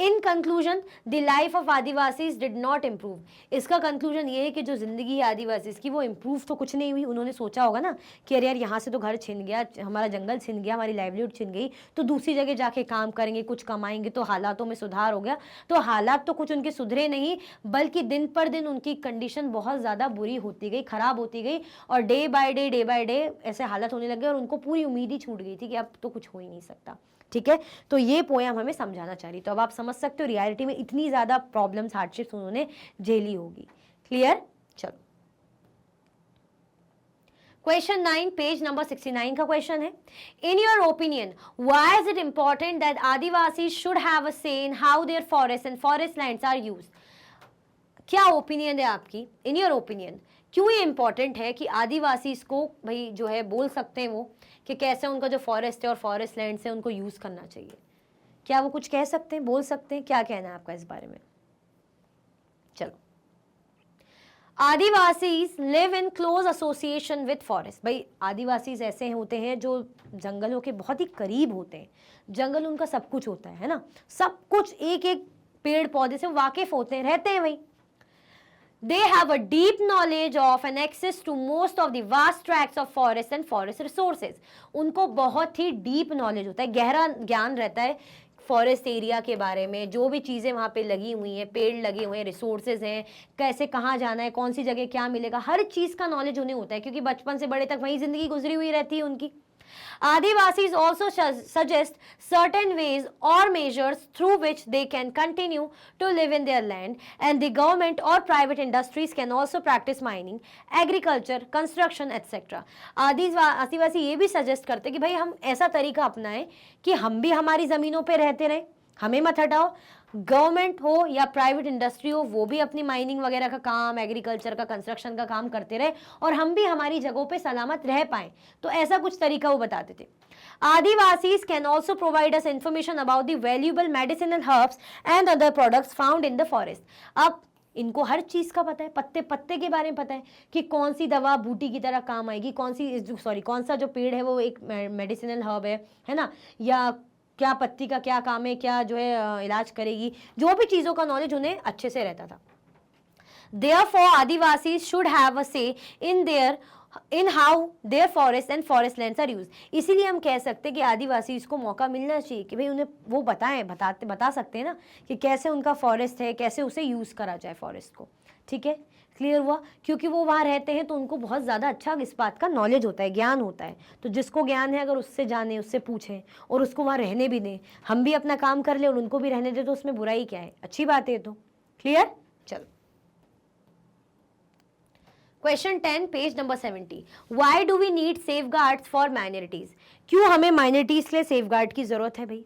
In conclusion the life of Adivasis did not improve. इसका कंक्लूजन ये है कि जो जिंदगी है आदिवासीज की वो इम्प्रूव तो कुछ नहीं हुई। उन्होंने सोचा होगा ना कि अरे यार यहाँ से तो घर छिन गया, हमारा जंगल छिन गया, हमारी लाइवलीहुड छिन गई, तो दूसरी जगह जाके काम करेंगे, कुछ कमाएंगे तो हालातों में सुधार हो गया। तो हालात तो कुछ उनके सुधरे नहीं, बल्कि दिन पर दिन उनकी कंडीशन बहुत ज़्यादा बुरी होती गई, खराब होती गई, और डे बाय डे ऐसे हालत होने लगे, और उनको पूरी उम्मीद ही छूट गई थी कि अब तो कुछ हो ही नहीं सकता, ठीक है। तो ये पोएम हमें समझाना चाह रही। तो अब आप समझ सकते हो रियलिटी में इतनी ज्यादा प्रॉब्लम्स, हार्डशिप्स उन्होंने झेली होगी। क्लियर? चलो क्वेश्चन 9 पेज नंबर 69 का क्वेश्चन है। In your opinion why is it important that adivasi should have a say in how their forest and forest lands are used? क्या ओपिनियन है आपकी? इन योर ओपिनियन क्यों ये इंपॉर्टेंट है कि आदिवासी इसको भाई जो है बोल सकते हैं वो कि कैसे उनका जो फॉरेस्ट है और फॉरेस्ट लैंड है उनको यूज करना चाहिए? क्या वो कुछ कह सकते हैं, बोल सकते हैं? क्या कहना है आपका इस बारे में? चलो, Adivasis live in close association with forest. भाई आदिवासीज ऐसे होते हैं जो जंगलों के बहुत ही करीब होते हैं, जंगल उनका सब कुछ होता है ना, सब कुछ, एक एक पेड़ पौधे से वाकिफ होते हैं, रहते हैं वही। They have a deep knowledge of and access to most of the vast tracts of forest and forest resources. उनको बहुत ही डीप नॉलेज होता है, गहरा ज्ञान रहता है फॉरेस्ट एरिया के बारे में, जो भी चीज़ें वहाँ पे लगी हुई हैं, पेड़ लगे हुए हैं, रिसोर्सेज हैं, कैसे कहाँ जाना है, कौन सी जगह क्या मिलेगा, हर चीज़ का नॉलेज उन्हें होता है, क्योंकि बचपन से बड़े तक वही ज़िंदगी गुजरी हुई रहती है उनकी। Adivasis also suggest certain ways or measures through which they can continue to live in their land, and the government or private industries can also practice mining, agriculture, construction, etc. आदिवासी ये भी सजेस्ट करते कि भाई हम ऐसा तरीका अपनाएं कि हम भी हमारी ज़मीनों पे रहते रहें, हमें मत हटाओ, गवर्नमेंट हो या प्राइवेट इंडस्ट्री हो वो भी अपनी माइनिंग वगैरह का काम, एग्रीकल्चर का, कंस्ट्रक्शन का काम करते रहे, और हम भी हमारी जगहों पे सलामत रह पाएं। तो ऐसा कुछ तरीका वो बताते थे। Adivasis can also provide us information about the valuable medicinal herbs and other products found in the forest. अब इनको हर चीज़ का पता है, पत्ते पत्ते के बारे में पता है कि कौन सी दवा बूटी की तरह काम आएगी, कौन सा जो पेड़ है वो एक मेडिसिनल हर्ब है ना, या क्या पत्ती का क्या काम है, क्या जो है इलाज करेगी, जो भी चीज़ों का नॉलेज उन्हें अच्छे से रहता था। Therefore, Adivasi should have a say in how their forest and forest lands are used. इसीलिए हम कह सकते हैं कि आदिवासी इसको मौका मिलना चाहिए कि भाई उन्हें वो बता सकते हैं ना कि कैसे उनका फॉरेस्ट है, कैसे उसे यूज़ करा जाए फॉरेस्ट को, ठीक है। क्लियर हुआ? क्योंकि वो वहाँ रहते हैं तो उनको बहुत ज़्यादा अच्छा इस बात का नॉलेज होता है, ज्ञान होता है। तो जिसको ज्ञान है अगर उससे जाने, उससे पूछें और उसको वहाँ रहने भी दें, हम भी अपना काम कर ले और उनको भी रहने दें, तो उसमें बुराई क्या है? अच्छी बात है। तो क्लियर? चलो question 10 page number 70। Why do we need safeguards for minorities? क्यों हमें माइनॉरिटीज के लिए सेफगार्ड की जरूरत है भाई?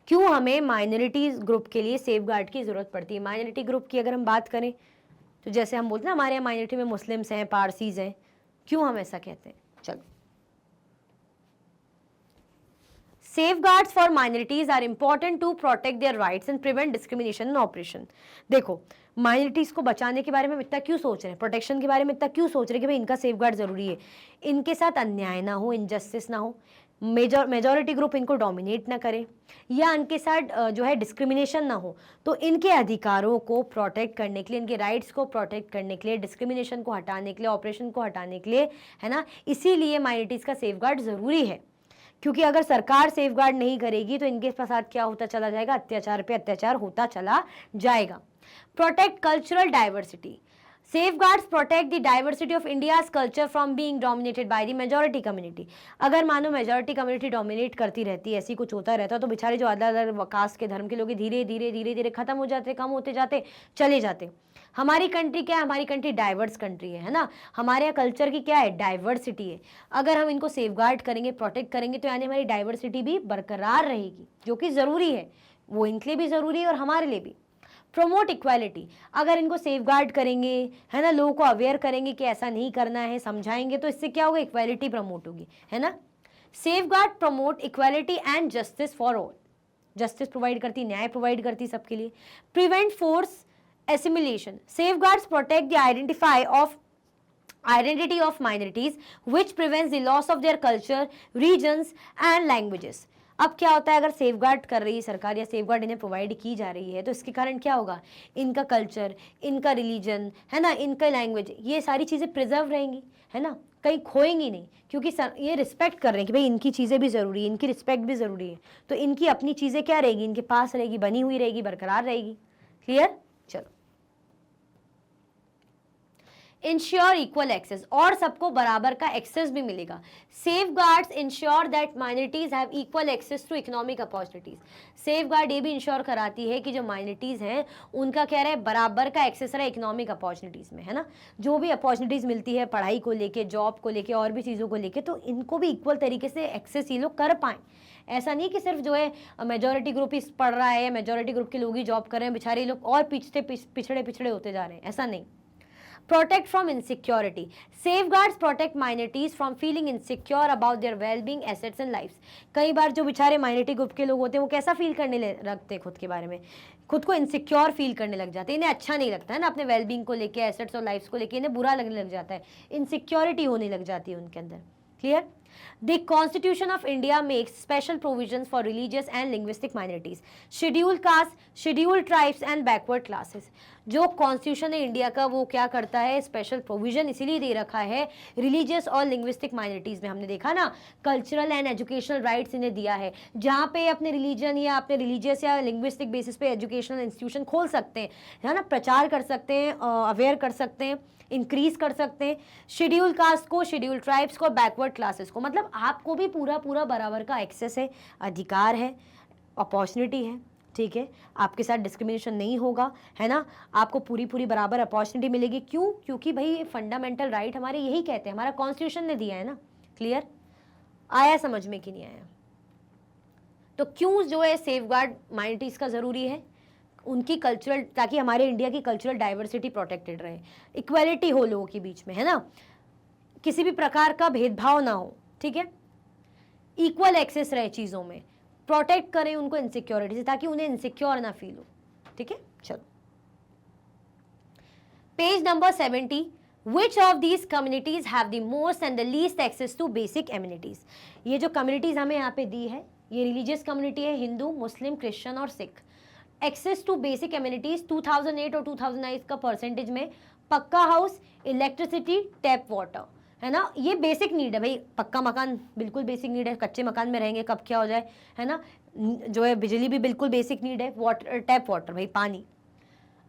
क्यों हमें माइनॉरिटीज ग्रुप के लिए सेफगार्ड की जरूरत पड़ती है? माइनॉरिटी ग्रुप की अगर हम बात करें तो जैसे हम बोलते हैं हमारे यहाँ माइनॉरिटी में मुस्लिम्स हैं, पारसीज हैं, क्यों हम ऐसा कहते हैं? चलो, safeguards for minorities are important to protect their rights and prevent discrimination and oppression. देखो, माइनॉरिटीज़ को बचाने के बारे में इतना क्यों सोच रहे हैं, प्रोटेक्शन के बारे में इतना क्यों सोच रहे हैं कि भाई इनका सेफगार्ड ज़रूरी है, इनके साथ अन्याय ना हो, इनजस्टिस ना हो, मेजॉरिटी ग्रुप इनको डोमिनेट ना करे, या इनके साथ जो है डिस्क्रिमिनेशन ना हो। तो इनके अधिकारों को प्रोटेक्ट करने के लिए, इनके राइट्स को प्रोटेक्ट करने के लिए, डिस्क्रिमिनेशन को हटाने के लिए, ऑपरेशन को हटाने के लिए, है ना, इसीलिए माइनॉरिटीज़ का सेफगार्ड ज़रूरी है। क्योंकि अगर सरकार सेफगार्ड नहीं करेगी तो इनके साथ क्या होता चला जाएगा? अत्याचार पे अत्याचार होता चला जाएगा। Protect cultural diversity. Safeguards protect the diversity of India's culture from being dominated by the majority community. अगर मानो मेजॉरिटी कम्युनिटी डोमिनेट करती रहती है, ऐसी कुछ होता रहता, तो बेचारे जो अलग अलग कास्ट के धर्म के लोग धीरे धीरे खत्म हो जाते, कम होते जाते, चले जाते। हमारी कंट्री क्या है? हमारी कंट्री डाइवर्स कंट्री है ना। हमारे यहाँ कल्चर की क्या है? डाइवर्सिटी है। अगर हम इनको सेफगार्ड करेंगे, प्रोटेक्ट करेंगे, तो यानी हमारी डाइवर्सिटी भी बरकरार रहेगी, जो कि ज़रूरी है। वो इनके लिए भी ज़रूरी है और हमारे लिए भी। प्रमोट इक्वालिटी, अगर इनको सेफ गार्ड करेंगे, है ना, लोगों को अवेयर करेंगे कि ऐसा नहीं करना है, समझाएंगे, तो इससे क्या होगा, इक्वालिटी प्रमोट होगी, है ना। Safe guard promote equality and justice for all, justice provide करती, न्याय प्रोवाइड करती सबके लिए। Prevent force assimilation, safe guards protect the identity of minorities which prevents the loss of their culture, regions and languages। अब क्या होता है, अगर सेफ गार्ड कर रही है सरकार या सेफ गार्ड इन्हें प्रोवाइड की जा रही है, तो इसके कारण क्या होगा, इनका कल्चर, इनका रिलीजन, है ना, इनका लैंग्वेज, ये सारी चीज़ें प्रिजर्व रहेंगी, है ना, कहीं खोएंगी नहीं, क्योंकि ये रिस्पेक्ट कर रहे हैं कि भाई इनकी चीज़ें भी ज़रूरी है, इनकी रिस्पेक्ट भी ज़रूरी है, तो इनकी अपनी चीज़ें क्या रहेगी, इनके पास रहेगी, बनी हुई रहेगी, बरकरार रहेगी। क्लियर, चलो। इंश्योर इक्वल एक्सेस, और सबको बराबर का एक्सेस भी मिलेगा। Safeguards ensure that minorities have equal access to economic opportunities, safeguard ये भी इंश्योर कराती है कि जो माइनॉरिटीज हैं उनका क्या रहे, बराबर का एक्सेस रहे इकोनॉमिक अपॉर्चुनिटीज में, है ना, जो भी अपॉर्चुनिटीज मिलती है पढ़ाई को लेके, जॉब को लेके और भी चीज़ों को लेके, तो इनको भी इक्वल तरीके से एक्सेस ये लोग कर पाएँ। ऐसा नहीं कि सिर्फ जो है मेजॉरिटी ग्रुप ही पढ़ रहा है, मेजॉरिटी ग्रुप के लोग ही जॉब कर रहे हैं, बेचारे लोग और पिछड़े होते जा रहे हैं, ऐसा नहीं। Protect from insecurity, safeguards protect minorities from feeling insecure about their well-being, assets and lives। कई बार जो बेचारे माइनॉरिटी ग्रुप के लोग होते हैं वो कैसा फील करने लगते हैं, खुद के बारे में, खुद को इनसिक्योर फील करने लग जाते हैं, इन्हें अच्छा नहीं लगता है ना, अपने वेलबींग को लेके, एसेट्स और लाइफ्स को लेके इन्हें बुरा लगने लग जाता है, इनसिक्योरिटी होने लग जाती है उनके अंदर। Clear. The Constitution of India makes special provisions for religious and linguistic minorities, scheduled castes, scheduled tribes and backward classes। जो कॉन्स्टिट्यूशन है इंडिया का वो क्या करता है, स्पेशल प्रोविजन इसीलिए दे रखा है रिलीजियस और लिंग्विस्टिक माइनॉरिटीज़ में। हमने देखा ना, कल्चरल एंड एजुकेशनल राइट्स इन्हें दिया है, जहाँ पे अपने रिलीजन या अपने रिलीजियस या लिंग्विस्टिक बेसिस पे एजुकेशनल इंस्टीट्यूशन खोल सकते हैं, है ना, प्रचार कर सकते हैं, अवेयर कर सकते हैं, इंक्रीज कर सकते हैं। शेड्यूल कास्ट को, शेड्यूल ट्राइब्स को, बैकवर्ड क्लासेस को, मतलब आपको भी पूरा पूरा बराबर का एक्सेस है, अधिकार है, अपॉर्चुनिटी है। ठीक है, आपके साथ डिस्क्रिमिनेशन नहीं होगा, है ना, आपको पूरी पूरी बराबर अपॉर्चुनिटी मिलेगी। क्यों? क्योंकि भाई फंडामेंटल राइट हमारे यही कहते हैं, हमारा कॉन्स्टिट्यूशन ने दिया है ना। क्लियर, आया समझ में कि नहीं आया? तो क्यों जो है सेफगार्ड माइनॉरिटीज़ का ज़रूरी है, उनकी कल्चरल, ताकि हमारे इंडिया की कल्चरल डाइवर्सिटी प्रोटेक्टेड रहे, इक्वालिटी हो लोगों के बीच में, है ना, किसी भी प्रकार का भेदभाव ना हो। ठीक है, इक्वल एक्सेस रहे चीज़ों में, प्रोटेक्ट करें उनको इनसिक्योरिटी से, ताकि उन्हें इनसिक्योर ना फील हो। ठीक है, चलो page number 70। Which of these communities have the most and the least access to basic amenities? ये जो कम्युनिटीज हमें यहाँ पे दी है, ये रिलीजियस कम्युनिटी है, हिंदू, मुस्लिम, क्रिश्चियन और Sikh. Access to basic amenities 2008 और 2009 का परसेंटेज में पक्का हाउस, इलेक्ट्रिसिटी, टैप वाटर, है ना, ये बेसिक नीड है भाई। पक्का मकान बिल्कुल बेसिक नीड है, कच्चे मकान में रहेंगे कब क्या हो जाए, है ना, जो है बिजली भी बिल्कुल बेसिक नीड है, वाटर, टैप वाटर भाई, पानी।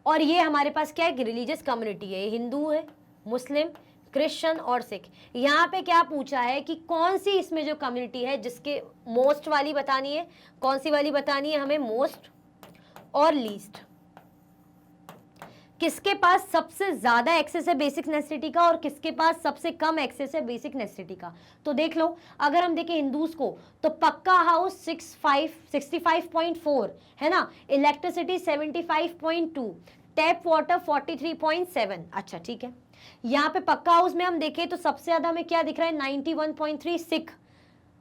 और ये हमारे पास क्या है, रिलीजियस कम्युनिटी है, हिंदू है, मुस्लिम, क्रिश्चियन और सिख। यहाँ पे क्या पूछा है कि कौन सी इसमें जो कम्युनिटी है जिसके मोस्ट वाली बतानी है, कौन सी वाली बतानी है हमें, मोस्ट और लीस्ट, किसके पास सबसे ज्यादा एक्सेस है बेसिक नेसेसिटी का और किसके पास सबसे कम एक्सेस है बेसिक नेसेसिटी का। तो देख लो, अगर हम देखें हिंदूज को तो पक्का हाउस 65.4 है ना, इलेक्ट्रिसिटी 75.2, टैप वाटर 43.7। अच्छा ठीक है, यहाँ पे पक्का हाउस में हम देखें तो सबसे ज्यादा हमें क्या दिख रहा है, 91.3 सिख,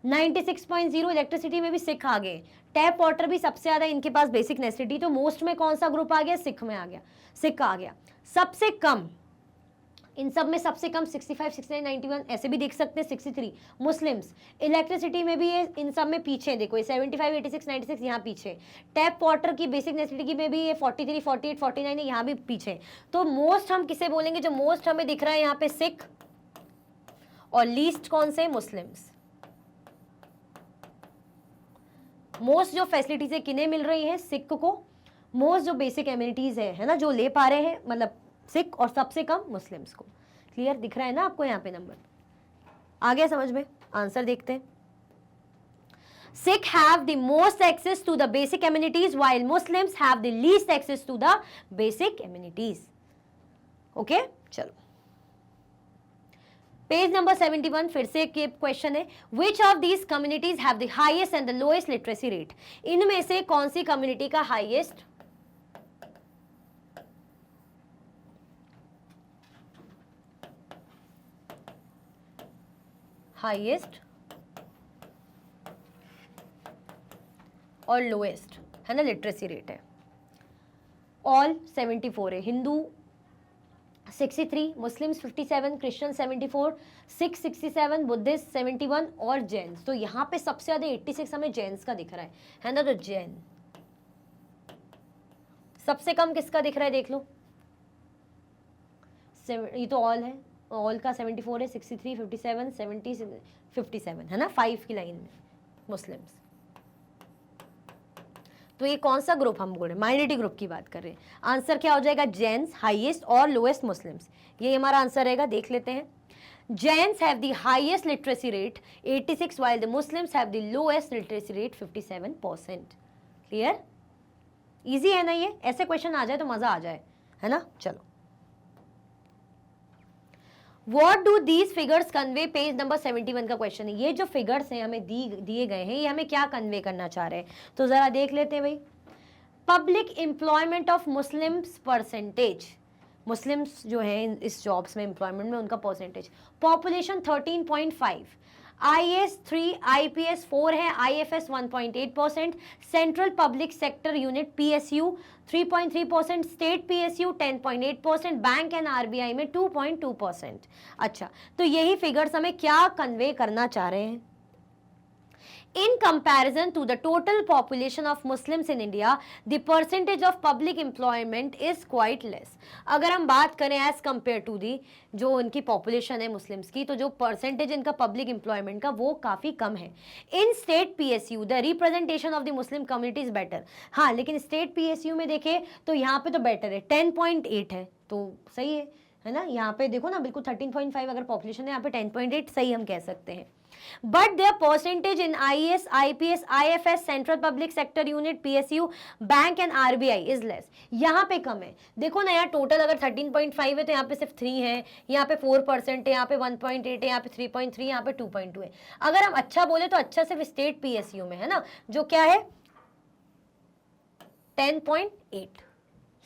96.0 इलेक्ट्रिसिटी में भी सिख आ गए, टैप वाटर भी सबसे ज्यादा इनके पास बेसिक नेसेसिटी। तो मोस्ट में कौन सा ग्रुप आ गया, सिख में आ गया, सिख आ गया। सबसे कम, इन सब में सबसे कम 65, 69, 91, ऐसे भी देख सकते हैं 63 मुस्लिम्स। इलेक्ट्रिसिटी में भी ये इन सब में पीछे, देखो ये 75, 86, 96 यहाँ पीछे। टैप वाटर की बेसिक नेसेसिटी में भी ये 43, 48, 49 है, यहाँ भी पीछे। तो मोस्ट हम किसे बोलेंगे, जो मोस्ट हमें दिख रहा है यहाँ पे सिख, और लीस्ट कौन से, मुस्लिम्स। मोस्ट जो फैसिलिटीज है किन्हें मिल रही है, सिख को। मोस्ट जो बेसिक एमिनिटीज है ना, जो ले पा रहे हैं मतलब सिख, और सबसे कम मुस्लिम्स को। क्लियर दिख रहा है ना आपको यहाँ पे नंबर, आ गया समझ में? आंसर देखते हैं। Sikh have the most access to the basic amenities while Muslims have the least access to the basic amenities. Okay, चलो पेज नंबर 71 फिर से एक क्वेश्चन है, which of these communities have the highest and the lowest literacy rate? इनमें से कौन सी community का हाईएस्ट, कौन सी कम्युनिटी का लोएस्ट लिटरेसी रेट है? तो देखो, अगर हम देखें हिंदूज को तो पक्का हाउस 65.4 है ना, इलेक्ट्रिसिटी 75.2, टैप वाटर 43.7। अच्छा ठीक है, यहाँ पे पक्का हाउस में हम देखें तो सबसे ज्यादा हमें क्या दिख रहा है, 91.3 सिख, 96.0 इलेक्ट्रिसिटी में भी ये 43, 48, 49 है, यहाँ भी पीछे। तो मोस्ट हम किसे बोलेंगे, जो मोस्ट हमें दिख रहा है यहाँ पे सिख, और लीस्ट कौन से, मुस्लिम्स। हाईएस्ट और लोएस्ट है ना लिटरेसी रेट है। ऑल 74 है, Hindu 63, Muslims 57, Christian 74, Sikh 67, Buddhist 71 और जैन्स। तो यहाँ पे सबसे ज्यादा 86 हमें जैन्स का दिख रहा है ना। तो जैन सबसे कम किसका दिख रहा है देख लो, ये तो ऑल है, ऑल का 74 है, 63, 57, 70, 57 है ना, 5 की लाइन में मुस्लिम्स। तो ये कौन सा ग्रुप हम बोल रहे हैं, माइनॉरिटी ग्रुप की बात कर रहे हैं। आंसर क्या हो जाएगा, जैन्स, हाईएस्ट और लोएस्ट मुस्लिम्स, ये हमारा आंसर रहेगा। देख लेते हैं, Jains have the highest literacy rate 86 while the Muslims have the lowest literacy rate 57%। Clear, easy है ना ये, ऐसे क्वेश्चन आ जाए तो मजा आ जाए, है ना। चलो, What do these figures convey, page number 71 का क्वेश्चन है। ये जो फिगर्स हैं हमें दिए गए हैं, ये हमें क्या कन्वे करना चाह रहे हैं, तो जरा देख लेते हैं भाई। Public employment of Muslims percentage, Muslims जो हैं इस जॉब्स में एम्प्लॉयमेंट में उनका परसेंटेज, पॉपुलेशन 13.5, IAS 3, IPS 4 है, IFS 1.8%, central public sector unit PSU 3.3%, state PSU 10.8%, bank and RBI में 2.2%। अच्छा, तो यही फिगर्स हमें क्या कन्वे करना चाह रहे हैं। In comparison to the total population of Muslims in India, the percentage of public employment is quite less। अगर हम बात करें as compare to the जो उनकी population है मुस्लिम्स की, तो जो percentage इनका public employment का वो काफ़ी कम है। In state PSU, the representation of the Muslim community is better। हाँ, लेकिन state PSU में देखें तो यहाँ पे तो better है, 10.8 है, तो सही है ना। यहाँ पे देखो ना, बिल्कुल 13.5 अगर पॉपुलेशन है, यहाँ पे 10.8 सही हम कह सकते हैं। But their percentage in IAS, IPS, IFS, Central Public Sector Unit, PSU, bank and RBI is less। यहाँ पे कम है, देखो ना यार, टोटल अगर 13.5 है तो यहाँ पे सिर्फ 3 है, यहाँ पे 4% है, यहाँ पे 1.8 है, यहाँ पे 3.3, यहाँ पे 2.2 है। अगर हम अच्छा बोले तो अच्छा सिर्फ स्टेट PSU में है ना, जो क्या है 10.8।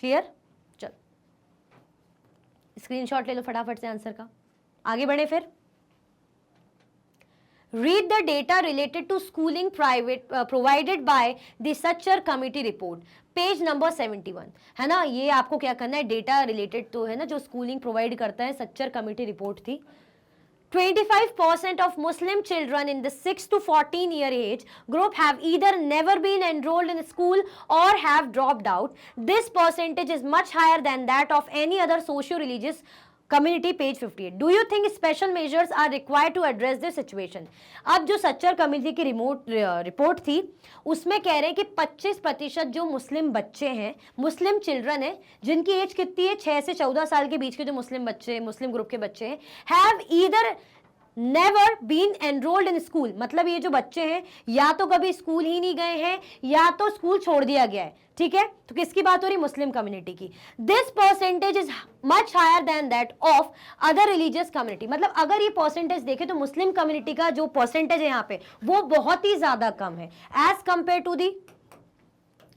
क्लियर, चलो स्क्रीनशॉट ले लो फटाफट से आंसर का, आगे बढ़े फिर। Read the data related to schooling provided by the Sachar Committee report, page number 71 है ना। ये आपको क्या करना है, डेटा रिलेटेड तो है ना, जो स्कूलिंग प्रोवाइड करता है सच्चर कमिटी रिपोर्ट थी। 25% of Muslim children in the 6 to 14 year age group have either never been enrolled in school or have dropped out। This percentage is much higher than that of any other socio-religious community, page 58। Do you think special measures are required to address this situation. अब जो Sachar community की report थी उसमें कह रहे हैं कि 25% जो मुस्लिम बच्चे हैं, मुस्लिम चिल्ड्रन है, जिनकी एज कितनी है, 6 से 14 साल के बीच के जो मुस्लिम बच्चे, मुस्लिम ग्रुप के बच्चे हैं, have either never been enrolled in school. मतलब ये जो बच्चे हैं या तो कभी स्कूल ही नहीं गए हैं या तो स्कूल छोड़ दिया गया है। ठीक है, तो किसकी बात हो रही, मुस्लिम कम्युनिटी की। This percentage is much higher than that of other religious community. मतलब अगर ये परसेंटेज देखें तो मुस्लिम कम्युनिटी का जो परसेंटेज है यहाँ पे वो बहुत ही ज्यादा कम है as compare to the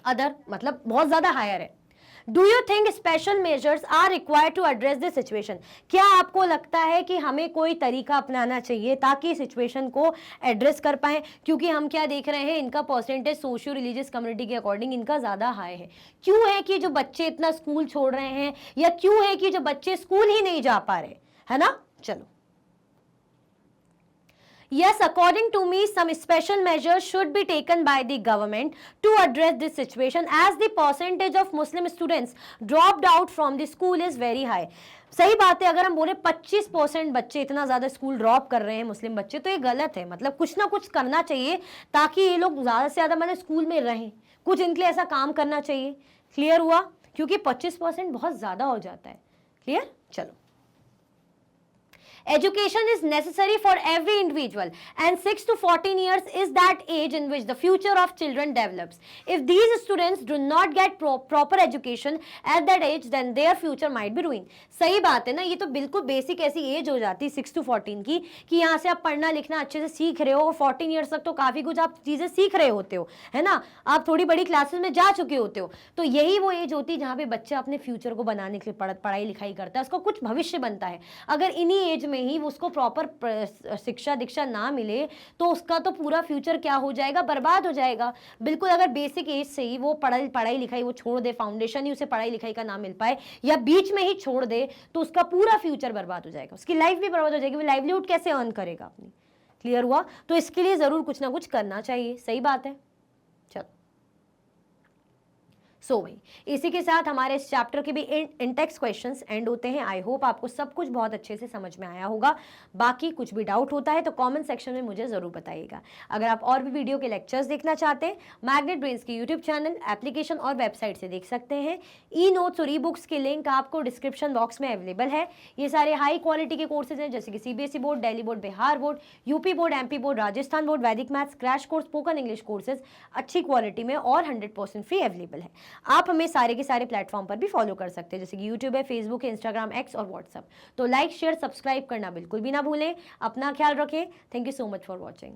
other, मतलब बहुत ज्यादा हायर है। Do you think special measures are required to address this situation. क्या आपको लगता है कि हमें कोई तरीका अपनाना चाहिए ताकि सिचुएशन को एड्रेस कर पाए, क्योंकि हम क्या देख रहे हैं, इनका परसेंटेज सोशियो रिलीजियस कम्युनिटी के अकॉर्डिंग इनका ज्यादा हाई है। क्यों है कि जो बच्चे इतना स्कूल छोड़ रहे हैं, या क्यों है कि जो बच्चे स्कूल ही नहीं जा पा रहे, है ना। चलो, Yes, according to me, some special measures should be taken by the government to address this situation as the percentage of Muslim students dropped out from the school is very high। सही बात है, अगर हम बोले 25% बच्चे इतना ज्यादा school drop कर रहे हैं मुस्लिम बच्चे, तो ये गलत है। मतलब कुछ ना कुछ करना चाहिए ताकि ये लोग ज्यादा से ज्यादा मतलब स्कूल में रहें, कुछ इनके लिए ऐसा काम करना चाहिए। क्लियर हुआ, क्योंकि 25% बहुत ज्यादा हो जाता है। क्लियर, चलो। Education is necessary for every individual and 6 to 14 years is that age in which the future of children develops। If these students do not get proper education at that age, then their future might be ruined। सही बात है ना, ये तो बिल्कुल basic ऐसी as हो जाती है 6 to 14 की, कि यहाँ से आप पढ़ना लिखना अच्छे से सीख रहे हो, और 14 ईयर्स तक तो काफ़ी कुछ आप चीज़ें सीख रहे होते हो, है ना। आप थोड़ी बड़ी क्लासेस में जा चुके होते हो, तो यही वो एज होती है जहाँ पे बच्चा अपने फ्यूचर को बनाने के लिए पढ़ाई लिखाई करता है, उसका कुछ भविष्य बनता है। अगर इन्हीं एज में ही उसको प्रॉपर शिक्षा दीक्षा ना मिले तो उसका तो पूरा फ्यूचर क्या हो जाएगा, बर्बाद हो जाएगा। बिल्कुल अगर बेसिक एज से ही वो पढ़ाई लिखाई वो छोड़ दे, फाउंडेशन ही उसे पढ़ाई लिखाई का ना मिल पाए या बीच में ही छोड़ दे, तो उसका पूरा फ्यूचर बर्बाद हो जाएगा, उसकी लाइफ भी बर्बाद हो जाएगी, वो लाइवलीहुड कैसे अर्न करेगा अपनी। क्लियर हुआ? तो इसके लिए जरूर कुछ ना कुछ करना चाहिए। सही बात है। चलो भाई इसी के साथ हमारे इस चैप्टर के भी इंटेक्स क्वेश्चंस एंड होते हैं। आई होप आपको सब कुछ बहुत अच्छे से समझ में आया होगा। बाकी कुछ भी डाउट होता है तो कमेंट सेक्शन में मुझे जरूर बताइएगा। अगर आप और भी वीडियो के लेक्चर्स देखना चाहते हैं, मैग्नेट ब्रेन्स की यूट्यूब चैनल, एप्लीकेशन और वेबसाइट से देख सकते हैं। ई नोट्स और ई बुक्स के लिंक आपको डिस्क्रिप्शन बॉक्स में अवेलेबल है। ये सारे हाई क्वालिटी के कोर्सेज हैं, जैसे कि CBSE board, Delhi board, Bihar board, UP board, MP board, Rajasthan board, Vedic maths, crash course, spoken English courses अच्छी क्वालिटी में और 100% फ्री अवेलेबल है। आप हमें सारे के सारे प्लेटफॉर्म पर भी फॉलो कर सकते हैं, जैसे कि यूट्यूब है, फेसबुक है, इंस्टाग्राम, एक्स और व्हाट्सएप। तो लाइक शेयर सब्सक्राइब करना बिल्कुल भी ना भूलें। अपना ख्याल रखें। Thank you so much for watching.